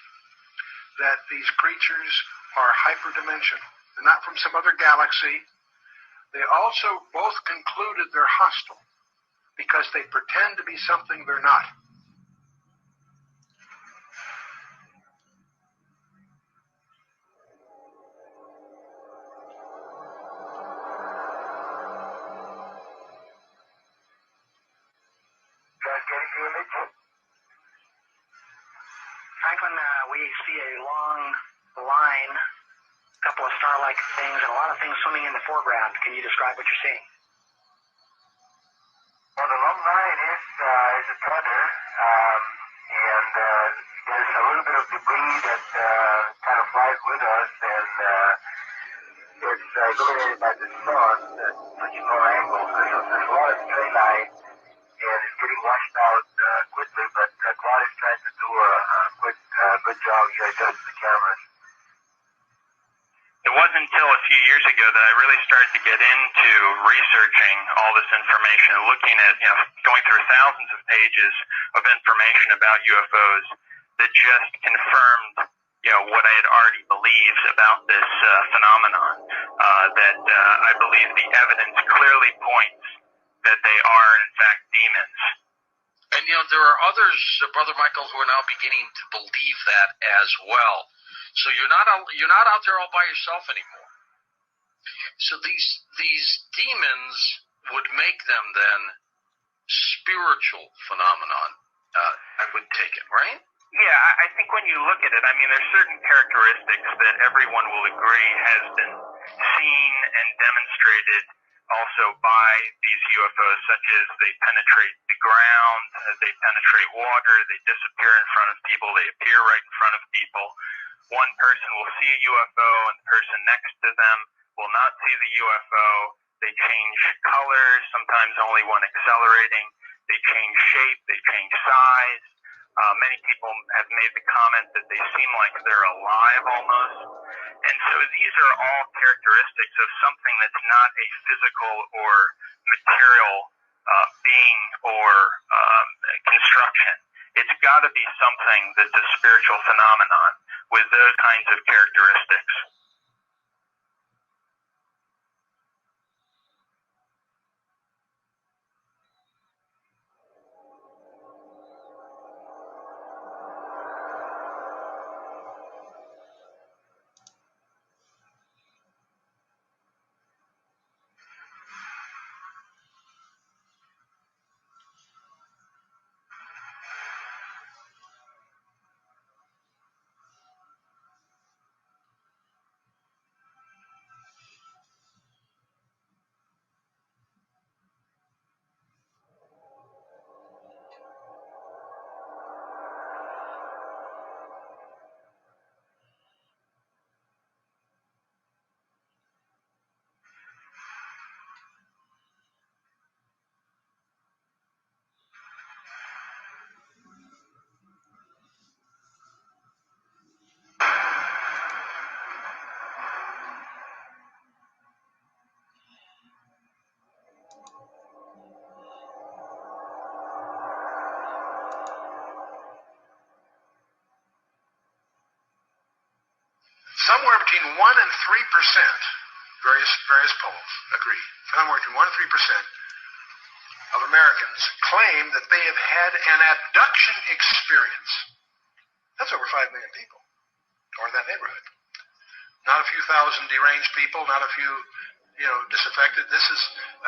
that these creatures are hyperdimensional. They're not from some other galaxy. They also both concluded they're hostile because they pretend to be something they're not. Franklin, we see a long line, a couple of star-like things, and a lot of things swimming in the foreground. Can you describe what you're seeing? Well, the long line is a feather, and there's a little bit of debris that kind of flies with us, and it's illuminated by the sun at such a low angle. There's a lot of straight line, and it's getting washed out quickly, but Claude is trying to do a good job here adjusting the cameras. It wasn't until a few years ago that I really started to get into researching all this information, looking at, going through thousands of pages of information about UFOs that just confirmed, what I had already believed about this phenomenon. That I believe the evidence clearly points that they are, in fact, demons. And, there are others, Brother Michael, who are now beginning to believe that as well. So you're not out there all by yourself anymore. So these demons would make them then spiritual phenomenon. I would take it, right? Yeah, I think when you look at it, there's certain characteristics that everyone will agree has been seen and demonstrated also by these UFOs, such as they penetrate the ground, they penetrate water, they disappear in front of people, they appear right in front of people. One person will see a UFO and the person next to them will not see the UFO. They change colors, sometimes only one accelerating. They change shape, they change size. Many people have made the comment that they seem like they're alive almost. And so these are all characteristics of something that's not a physical or material being or construction. It's got to be something that's a spiritual phenomenon with those kinds of characteristics. Somewhere between 1% and 3%, various polls agree, somewhere between 1% and 3% of Americans claim that they have had an abduction experience. That's over 5 million people, or in that neighborhood. Not a few thousand deranged people, not a few, disaffected. This is,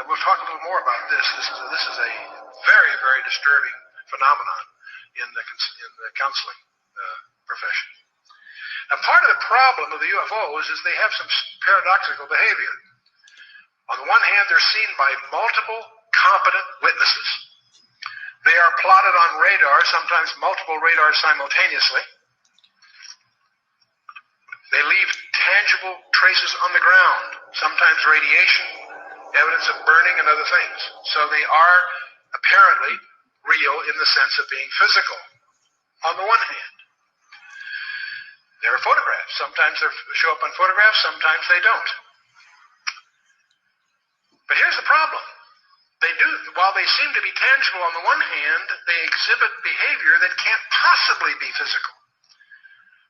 we'll talk a little more about this. This is a very, very disturbing phenomenon in the counseling profession. Now, part of the problem of the UFOs is they have some paradoxical behavior. On the one hand, they're seen by multiple competent witnesses. They are plotted on radar, sometimes multiple radars simultaneously. They leave tangible traces on the ground, sometimes radiation, evidence of burning and other things. So they are apparently real in the sense of being physical, on the one hand. There are photographs. Sometimes they show up on photographs, sometimes they don't. But here's the problem. While they seem to be tangible on the one hand, they exhibit behavior that can't possibly be physical.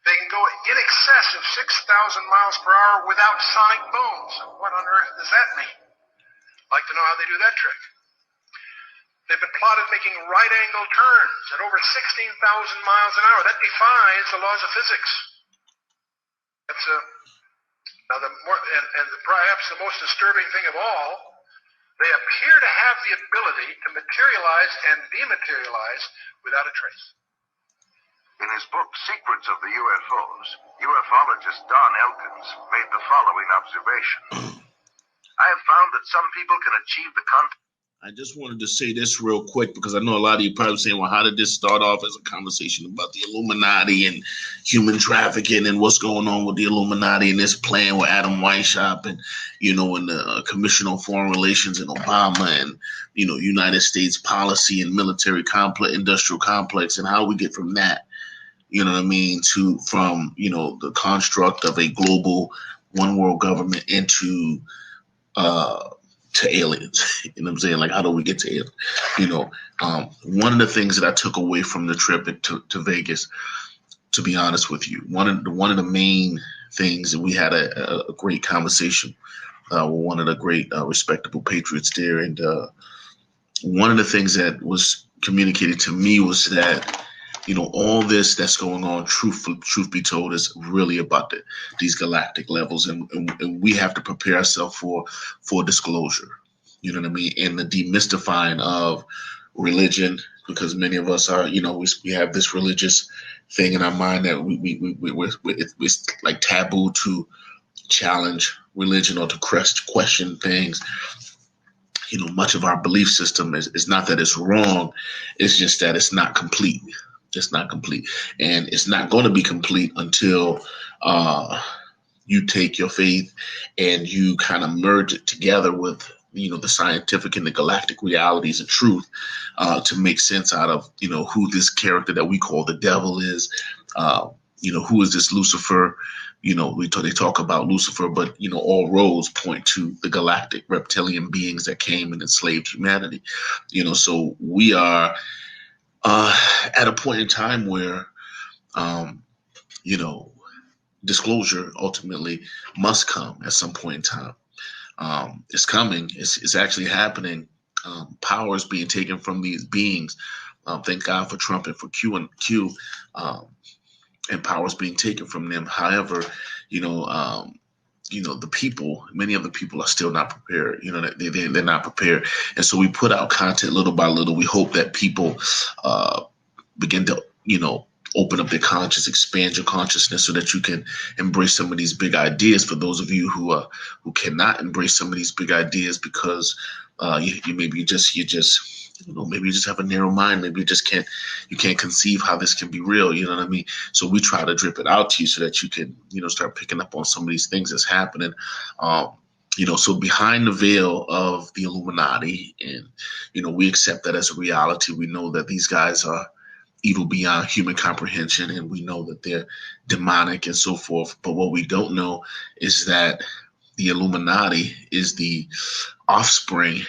They can go in excess of 6,000 miles per hour without sonic booms. What on earth does that mean? I'd like to know how they do that trick. They've been plotted making right-angle turns at over 16,000 miles an hour. That defies the laws of physics. That's perhaps the most disturbing thing of all. They appear to have the ability to materialize and dematerialize without a trace. In his book, Secrets of the UFOs, ufologist Don Elkins made the following observation. I have found that some people can achieve the contact. I just wanted to say this real quick because I know a lot of you probably saying, well, how did this start off as a conversation about the Illuminati and human trafficking and what's going on with the Illuminati and this plan with Adam Weishaupt and, and the Commission on Foreign Relations and Obama and, United States policy and military complex, industrial complex, and how we get from that, from the construct of a global one world government into, to aliens. You know what I'm saying? Like, how do we get to aliens? One of the things that I took away from the trip to Vegas, to be honest with you, one of the main things that we had a great conversation with one of the great respectable patriots there. And one of the things that was communicated to me was that, all this that's going on, truth be told, is really about these galactic levels. And we have to prepare ourselves for disclosure, you know what I mean? And the demystifying of religion, because many of us are, we have this religious thing in our mind that it's like taboo to challenge religion or to question things. Much of our belief system is not that it's wrong. It's just that it's not complete. It's not complete, and it's not going to be complete until you take your faith and you kind of merge it together with, the scientific and the galactic realities and truth to make sense out of, who this character that we call the devil is, who is this Lucifer? They talk about Lucifer, but, all roads point to the galactic reptilian beings that came and enslaved humanity, so we are at a point in time where, disclosure ultimately must come at some point in time. It's coming. It's actually happening. Power is being taken from these beings. Thank God for Trump and for Q, and power is being taken from them. However, the people, many of the people are still not prepared. They're not prepared. And so we put out content little by little. We hope that people begin to, open up their conscience, expand your consciousness so that you can embrace some of these big ideas. For those of you who cannot embrace some of these big ideas because maybe you just have a narrow mind. Maybe you can't conceive how this can be real. You know what I mean? So we try to drip it out to you so that you can, start picking up on some of these things that's happening. So behind the veil of the Illuminati, and, we accept that as a reality. We know that these guys are evil beyond human comprehension, and we know that they're demonic and so forth. But what we don't know is that the Illuminati is the offspring.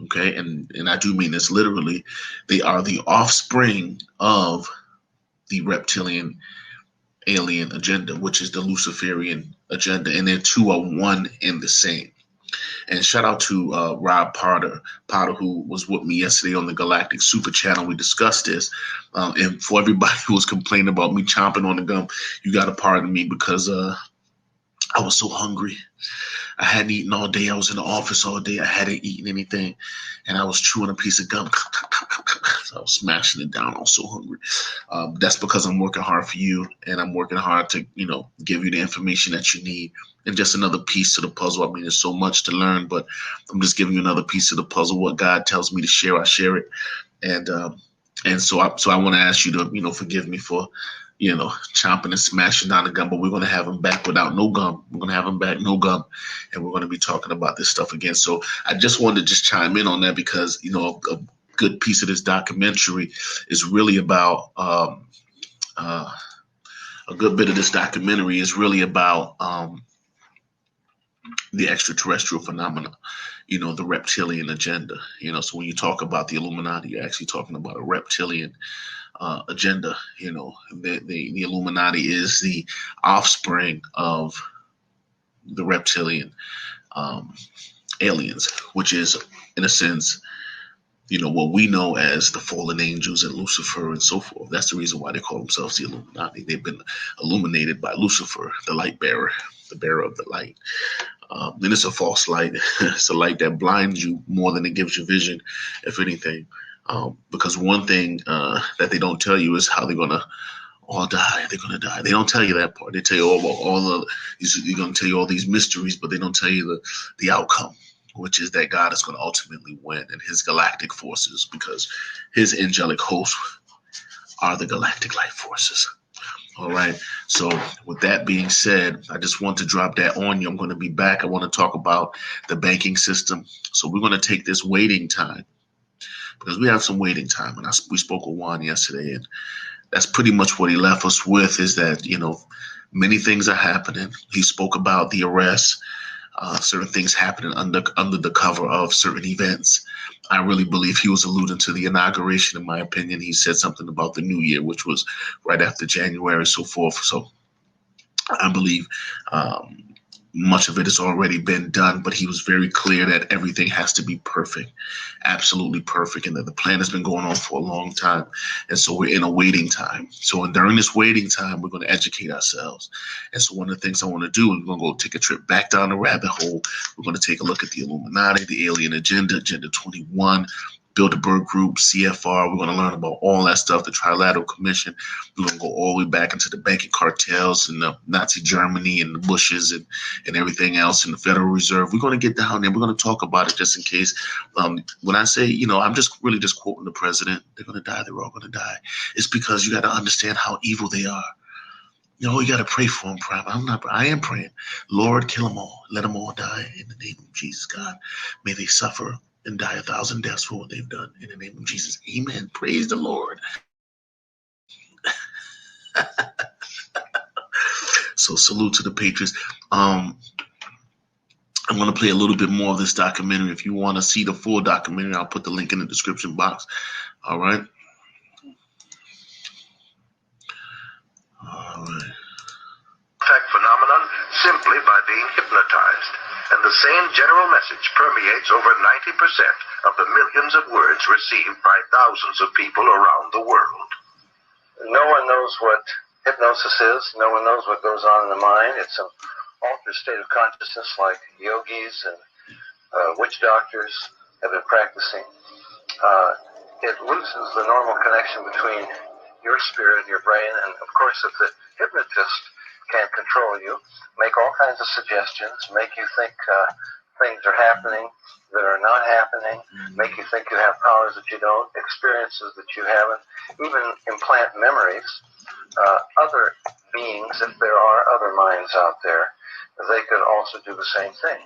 Okay, and I do mean this literally. They are the offspring of the reptilian alien agenda, which is the Luciferian agenda, and their two are one and the same. And shout out to Rob Potter, who was with me yesterday on the Galactic Super Channel. We discussed this. And for everybody who was complaining about me chomping on the gum, you got to pardon me because I was so hungry. I hadn't eaten all day. I was in the office all day. I hadn't eaten anything. And I was chewing a piece of gum. So I was smashing it down. I was so hungry. That's because I'm working hard for you. And I'm working hard to, give you the information that you need. And just another piece to the puzzle. I mean, there's so much to learn, but I'm just giving you another piece of the puzzle. What God tells me to share, I share it. And And so I want to ask you to, forgive me for, chomping and smashing down the gum, but we're going to have him back without no gum. We're going to have him back, no gum, and we're going to be talking about this stuff again. So I just wanted to just chime in on that because, a good piece of this documentary is really about, a good bit of this documentary is really about the extraterrestrial phenomena, the reptilian agenda. So when you talk about the Illuminati, you're actually talking about a reptilian agenda. The Illuminati is the offspring of the reptilian aliens, which is, in a sense, what we know as the fallen angels and Lucifer and so forth. That's the reason why they call themselves the Illuminati. They've been illuminated by Lucifer, the light bearer, the bearer of the light. And it's a false light. It's a light that blinds you more than it gives you vision, if anything. Because one thing that they don't tell you is how they're going to all die. They're going to die. They don't tell you that part. They tell you they're going to tell you all these mysteries, but they don't tell you the outcome, which is that God is going to ultimately win and his galactic forces, because his angelic hosts are the galactic light forces. All right. So with that being said, I just want to drop that on you. I'm going to be back. I want to talk about the banking system. So we're going to take this waiting time, because we have some waiting time. And we spoke with Juan yesterday, and that's pretty much what he left us with, is that, many things are happening. He spoke about the arrest, certain things happening under the cover of certain events. I really believe he was alluding to the inauguration. In my opinion, he said something about the new year, which was right after January, so forth. So I believe much of it has already been done, but he was very clear that everything has to be perfect, absolutely perfect, and that the plan has been going on for a long time. And so we're in a waiting time. So during this waiting time, we're going to educate ourselves. And so one of the things I want to do is we're going to go take a trip back down the rabbit hole. We're going to take a look at the Illuminati, the alien agenda, Agenda 21, Bilderberg Group, CFR. We're going to learn about all that stuff, the Trilateral Commission. We're going to go all the way back into the banking cartels and the Nazi Germany and the Bushes and everything else, and the Federal Reserve. We're going to get down there. We're going to talk about it just in case. When I say, I'm just really just quoting the president, they're going to die, they're all going to die. It's because you got to understand how evil they are. You got to pray for them, Pryme. I am praying. Lord, kill them all. Let them all die in the name of Jesus, God. May they suffer and die 1,000 deaths for what they've done in the name of Jesus. Amen. Praise the Lord. So salute to the Patriots. I'm going to play a little bit more of this documentary. If you want to see the full documentary, I'll put the link in the description box. All right. Effect phenomenon simply by being hypnotized. And the same general message permeates over 90% of the millions of words received by thousands of people around the world. No one knows what hypnosis is. No one knows what goes on in the mind. It's an altered state of consciousness, like yogis and witch doctors have been practicing. It loses the normal connection between your spirit and your brain. And of course, if the hypnotist can't control you, make all kinds of suggestions, make you think things are happening that are not happening, make you think you have powers that you don't, experiences that you haven't, even implant memories. Other beings, if there are other minds out there, they could also do the same thing.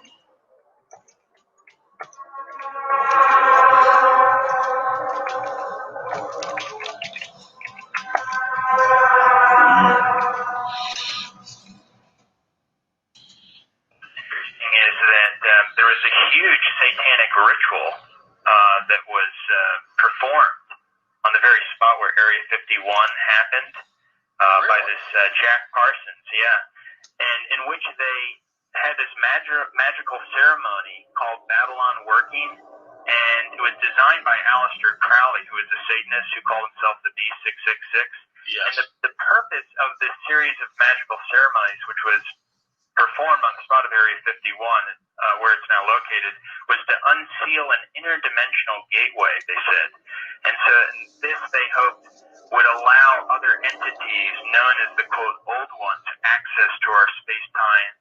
Is that there was a huge satanic ritual that was performed on the very spot where Area 51 happened by this Jack Parsons, and in which they had this magical ceremony called Babylon Working, and it was designed by Aleister Crowley, who was a Satanist who called himself the B666. Yes. And the purpose of this series of magical ceremonies, which was performed on the spot of Area 51, where it's now located, was to unseal an interdimensional gateway, they said. And so this, they hoped, would allow other entities known as the, quote, old ones, access to our space-time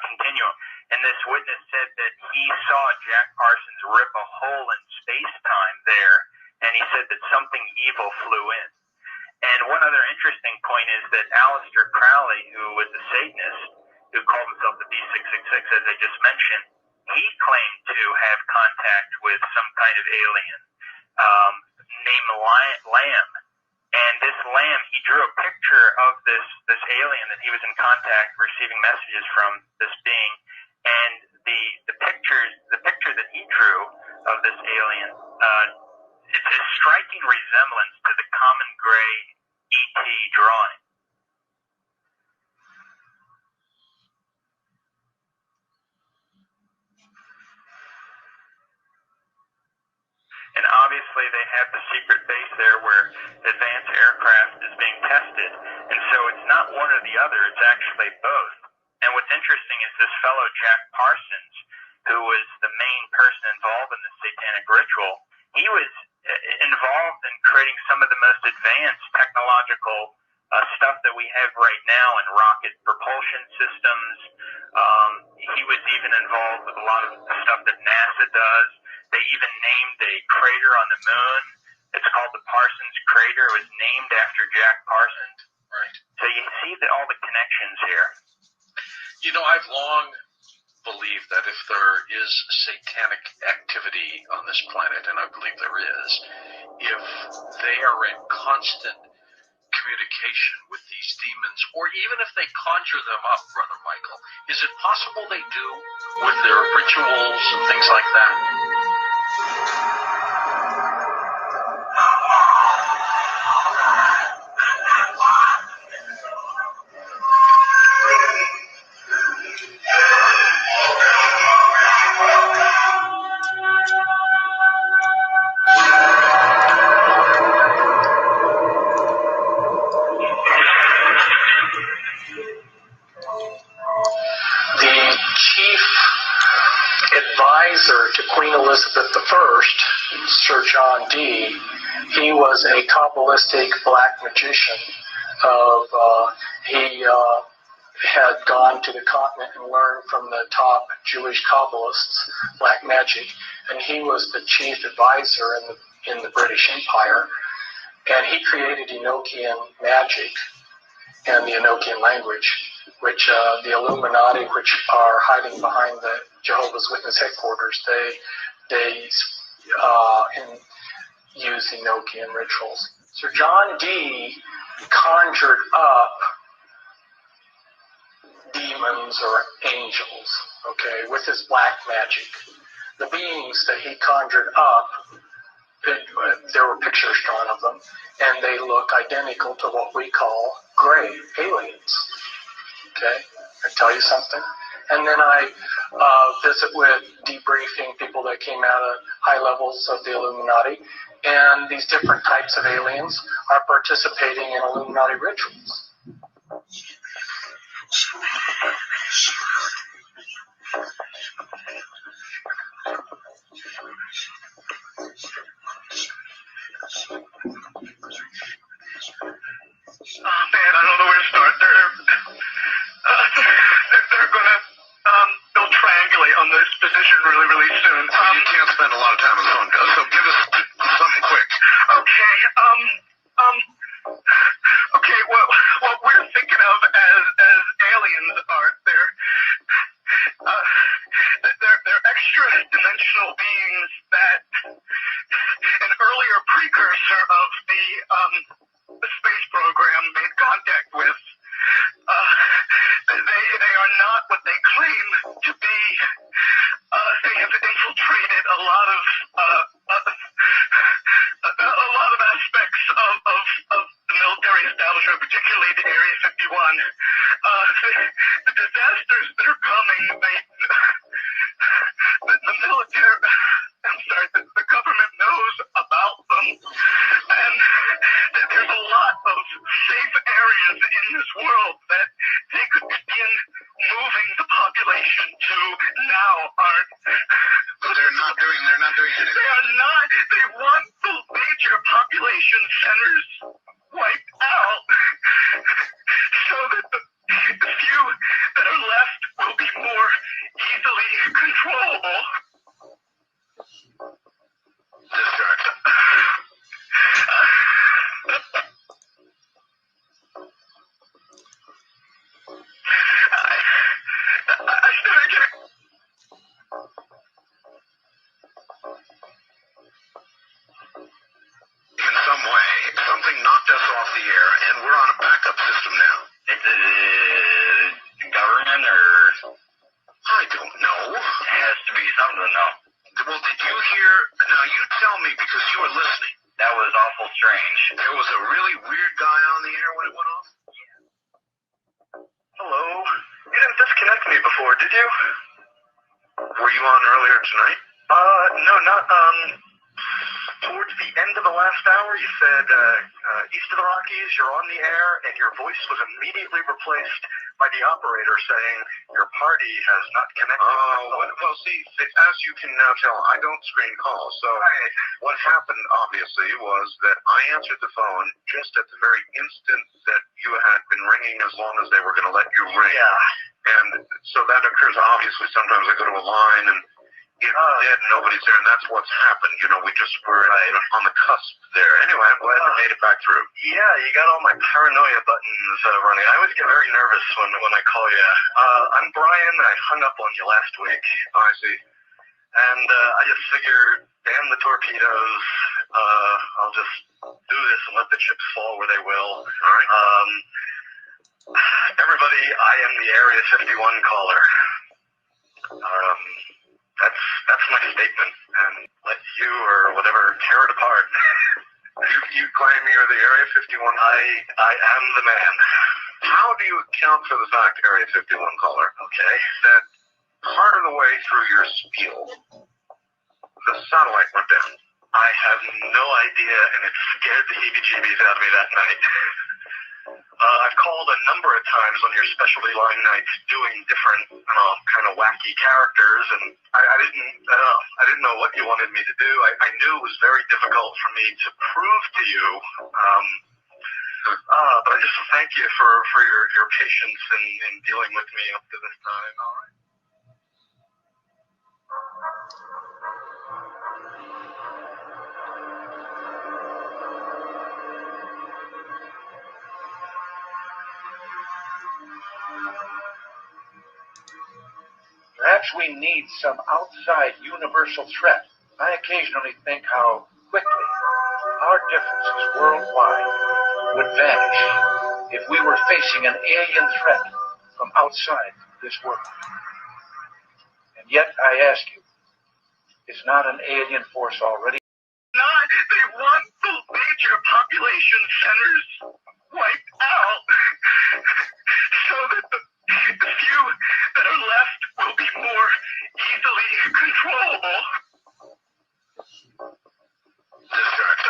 continuum. And this witness said that he saw Jack Parsons rip a hole in space-time there, and he said that something evil flew in. And one other interesting point is that Aleister Crowley, who was a Satanist, who called himself the B666, as I just mentioned, he claimed to have contact with some kind of alien named Lamb. And this Lamb, he drew a picture of this alien that he was in contact, receiving messages from this being. And the picture that he drew of this alien, it's a striking resemblance to the common gray ET drawing. And obviously they have the secret base there where advanced aircraft is being tested. And so it's not one or the other, it's actually both. And what's interesting is this fellow Jack Parsons, who was the main person involved in the satanic ritual, he was involved in creating some of the most advanced technological stuff that we have right now in rocket propulsion systems. He was even involved with a lot of the stuff that NASA does. They even named a crater on the moon. It's called the Parsons Crater. It was named after Jack Parsons. Right. So you see all the connections here. You know, I've long believed that if there is satanic activity on this planet, and I believe there is, if they are in constant communication with these demons, or even if they conjure them up, Brother Michael, is it possible they do with their rituals and things like that? To Queen Elizabeth I, Sir John Dee, he was a Kabbalistic black magician. He had gone to the continent and learned from the top Jewish Kabbalists black magic, and he was the chief advisor in the British Empire. And he created Enochian magic and the Enochian language, which the Illuminati, which are hiding behind the Jehovah's Witness headquarters, they use Enochian rituals. Sir John Dee conjured up demons or angels, okay, with his black magic. The beings that he conjured up, there were pictures drawn of them, and they look identical to what we call gray aliens. Okay, I tell you something. And then I visit with debriefing people that came out of high levels of the Illuminati, and these different types of aliens are participating in Illuminati rituals. Oh man, I don't know where to start. They're gonna they'll triangulate on this position really soon. You can't spend a lot of time on the phone, Gus, so give us something quick. Okay, okay, what we're thinking of as aliens are they're extra dimensional beings that an earlier precursor of the space program made contact with. They are not what they claim to be. They have infiltrated a lot of aspects of the military establishment, particularly the Area 51. The disasters that are coming, the military, the government knows about them, and there's a lot of safe areas in this world that they could begin moving the population to now aren't. But they're not doing anything. They are not. They want the major population centers wiped out so that the few that are left will be more easily controllable. Discharge. did you? Were you on earlier tonight? No, not, towards the end of the last hour, you said, east of the Rockies, you're on the air, and your voice was immediately replaced by the operator saying your party has not connected. Oh, well, see, as you can now tell, I don't screen calls, so what happened, obviously, was that I answered the phone just at the very instant that you had been ringing as long as they were going to let you ring. Yeah. And so that occurs, obviously, sometimes I go to a line and it's dead, nobody's there, and that's what's happened. You know, we just were on the cusp there. Anyway, I'm glad you made it back through. Yeah, you got all my paranoia buttons running. I always get very nervous when I call you. I'm Brian. I hung up on you last week. Oh, I see. And I just figured, damn the torpedoes. I'll just do this and let the chips fall where they will. All right. Everybody, I am the Area 51 caller. That's my statement, and let you or whatever tear it apart. You claim you're the Area 51? I am the man. How do you account for the fact, Area 51 caller, okay, that part of the way through your spiel, the satellite went down? I have no idea, and it scared the heebie-jeebies out of me that night. I've called a number of times on your specialty line nights doing different kind of wacky characters, and I didn't know what you wanted me to do. I knew it was very difficult for me to prove to you, but I just thank you for your patience in dealing with me up to this time. All right. Perhaps we need some outside universal threat. I occasionally think how quickly our differences worldwide would vanish if we were facing an alien threat from outside this world. And yet, I ask you, is not an alien force already? They want the major population centers wiped out so that the few that are left will be more easily controllable. Discharge.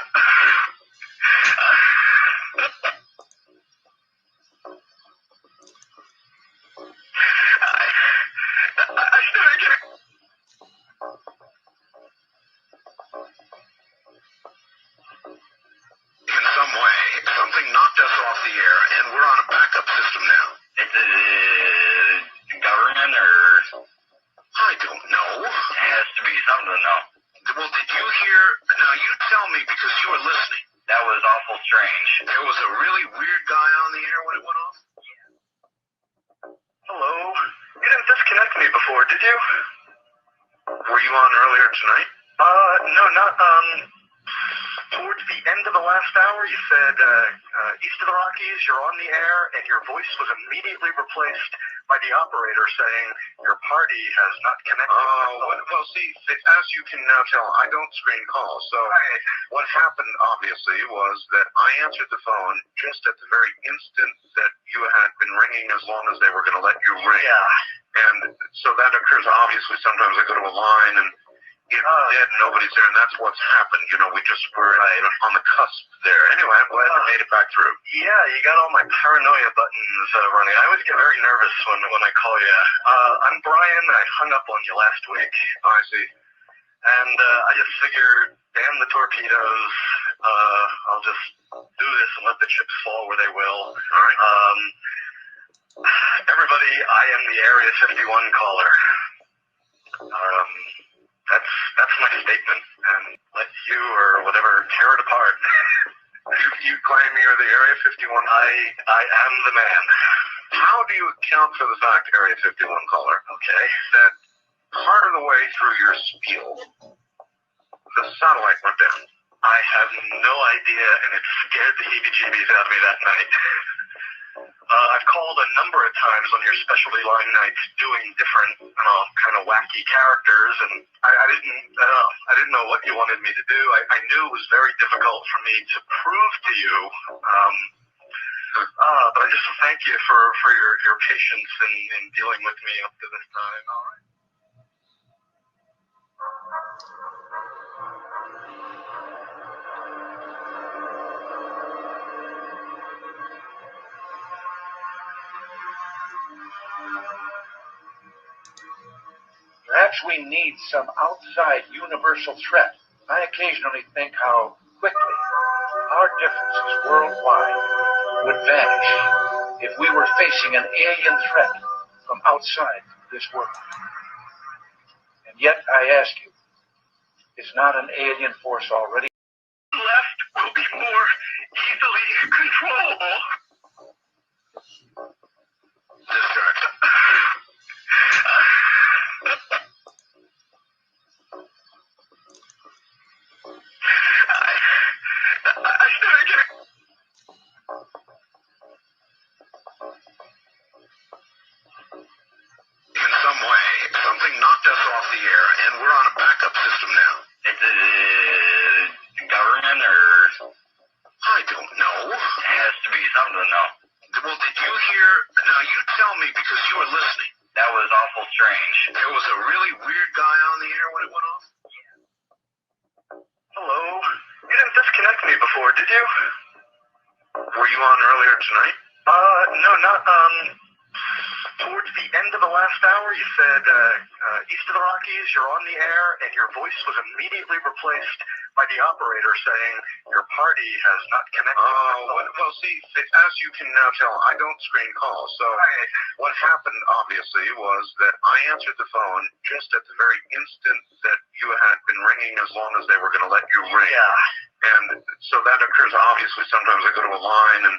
I started getting... In some way, something knocked us off the air, and we're on a backup system now. Is it government or... I don't know. It has to be something, though. Well, did you hear... Now, you tell me because you were listening. That was awful strange. There was a really weird guy on the air when it went off? Hello? You didn't disconnect me before, did you? Were you on earlier tonight? No, not, towards the end of the last hour, you said, east of the Rockies, you're on the air, and your voice was immediately replaced by the operator saying your party has not connected. Oh, well, see, as you can now tell, I don't screen calls, so what happened, obviously, was that I answered the phone just at the very instant that you had been ringing as long as they were going to let you ring. Yeah. And so that occurs, obviously, sometimes I go to a line and it's dead, nobody's there, and that's what's happened. You know, we just were on the cusp there. Anyway, I'm glad you made it back through. Yeah, you got all my paranoia buttons running. I always get very nervous when I call you. I'm Brian. I hung up on you last week. Oh, I see. And I just figured, damn the torpedoes. I'll just do this and let the chips fall where they will. All right. Everybody, I am the Area 51 caller. That's my statement, and let you or whatever tear it apart. You claim you're the Area 51? I am the man. How do you account for the fact, Area 51 caller, okay, that part of the way through your spiel, the satellite went down? I have no idea, and it scared the heebie-jeebies out of me that night. I've called a number of times on your specialty line nights doing different, kind of wacky characters, and I didn't know what you wanted me to do. I knew it was very difficult for me to prove to you, But I just thank you for your patience in dealing with me up to this time. All right. Perhaps we need some outside universal threat. I occasionally think how quickly our differences worldwide would vanish if we were facing an alien threat from outside this world. And yet, I ask you, is not an alien force already Left will be more easily controllable. Distract. I started getting... In some way, something knocked us off the air, and we're on a backup system now. It's the government or... I don't know. It has to be something, though. Well, did you hear... Now, you tell me because you were listening. That was awful strange. There was a really weird guy on the air when it went off? Hello? You didn't disconnect me before, did you? Were you on earlier tonight? No, not, towards the end of the last hour, you said, east of the Rockies, you're on the air, and your voice was immediately replaced by the operator saying your party has not connected. Oh, well, see, as you can now tell, I don't screen calls, so what happened, obviously, was that I answered the phone just at the very instant that you had been ringing as long as they were going to let you ring. Yeah. And so that occurs, obviously, sometimes I go to a line and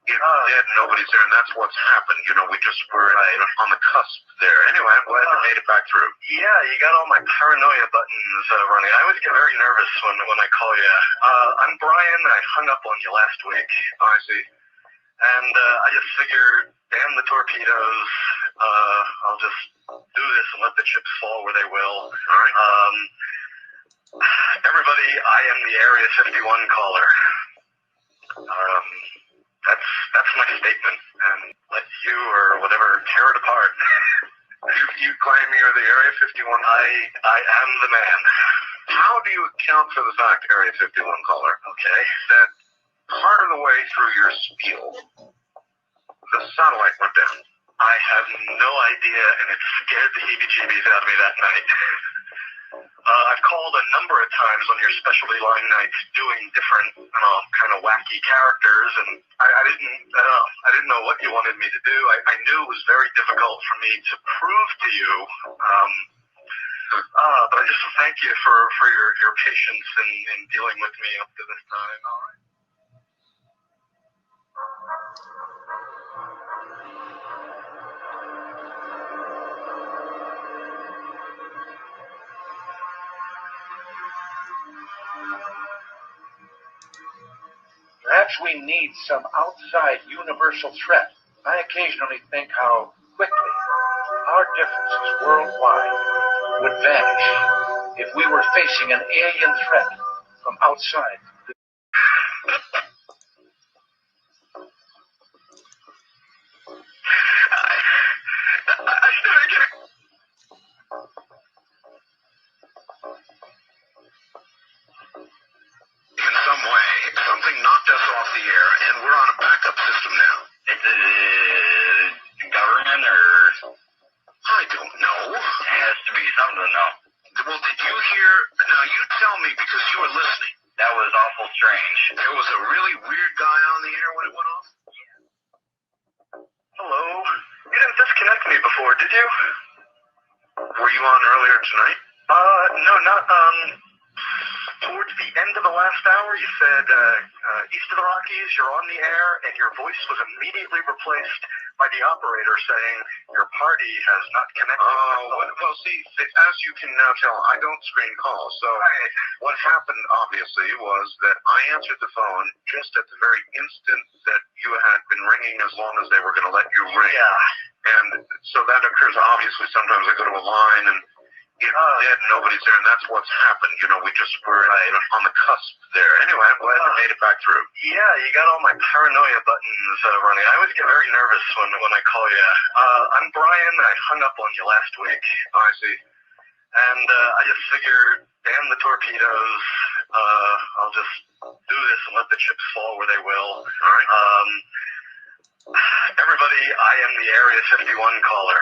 it's dead and nobody's there, and that's what's happened. You know, we just were on the cusp there. Anyway, I'm glad you made it back through. Yeah, you got all my paranoia buttons running. I always get very nervous when I call you. I'm Brian. I hung up on you last week. Oh, I see. And I just figured, damn the torpedoes. I'll just do this and let the chips fall where they will. All right. Everybody, I am the Area 51 caller. That's my statement, and let you or whatever tear it apart. You claim you're the Area 51? I am the man. How do you account for the fact, Area 51 caller, okay, that part of the way through your spiel, the satellite went down? I have no idea, and it scared the heebie-jeebies out of me that night. I've called a number of times on your specialty line nights doing different kind of wacky characters, and I didn't know what you wanted me to do. I knew it was very difficult for me to prove to you, but I just thank you for your patience in dealing with me up to this time. All right. Perhaps we need some outside universal threat. I occasionally think how quickly our differences worldwide would vanish if we were facing an alien threat from outside. I started getting... In some way, something knocked us off the air, and we're on a backup system now. It's the government or... I don't know. It has to be something, though. Well, did you hear... Now, you tell me because you were listening. That was awful strange. There was a really weird guy on the air when it went off? Hello? You didn't disconnect me before, did you? Were you on earlier tonight? No, not, towards the end of the last hour, you said, east of the Rockies, you're on the air, and your voice was immediately replaced by the operator saying your party has not connected. Oh, well, see, as you can now tell, I don't screen calls, so what happened, obviously, was that I answered the phone just at the very instant that you had been ringing as long as they were going to let you ring. Yeah. And so that occurs, obviously, sometimes I go to a line and It's dead, nobody's there, and that's what's happened. You know, we're on the cusp there. Anyway, I'm glad I made it back through. Yeah, you got all my paranoia buttons running. I always get very nervous when I call you. I'm Brian. I hung up on you last week. Oh, I see. And I just figured, damn the torpedoes. I'll just do this and let the chips fall where they will. All right. Everybody, I am the Area 51 caller.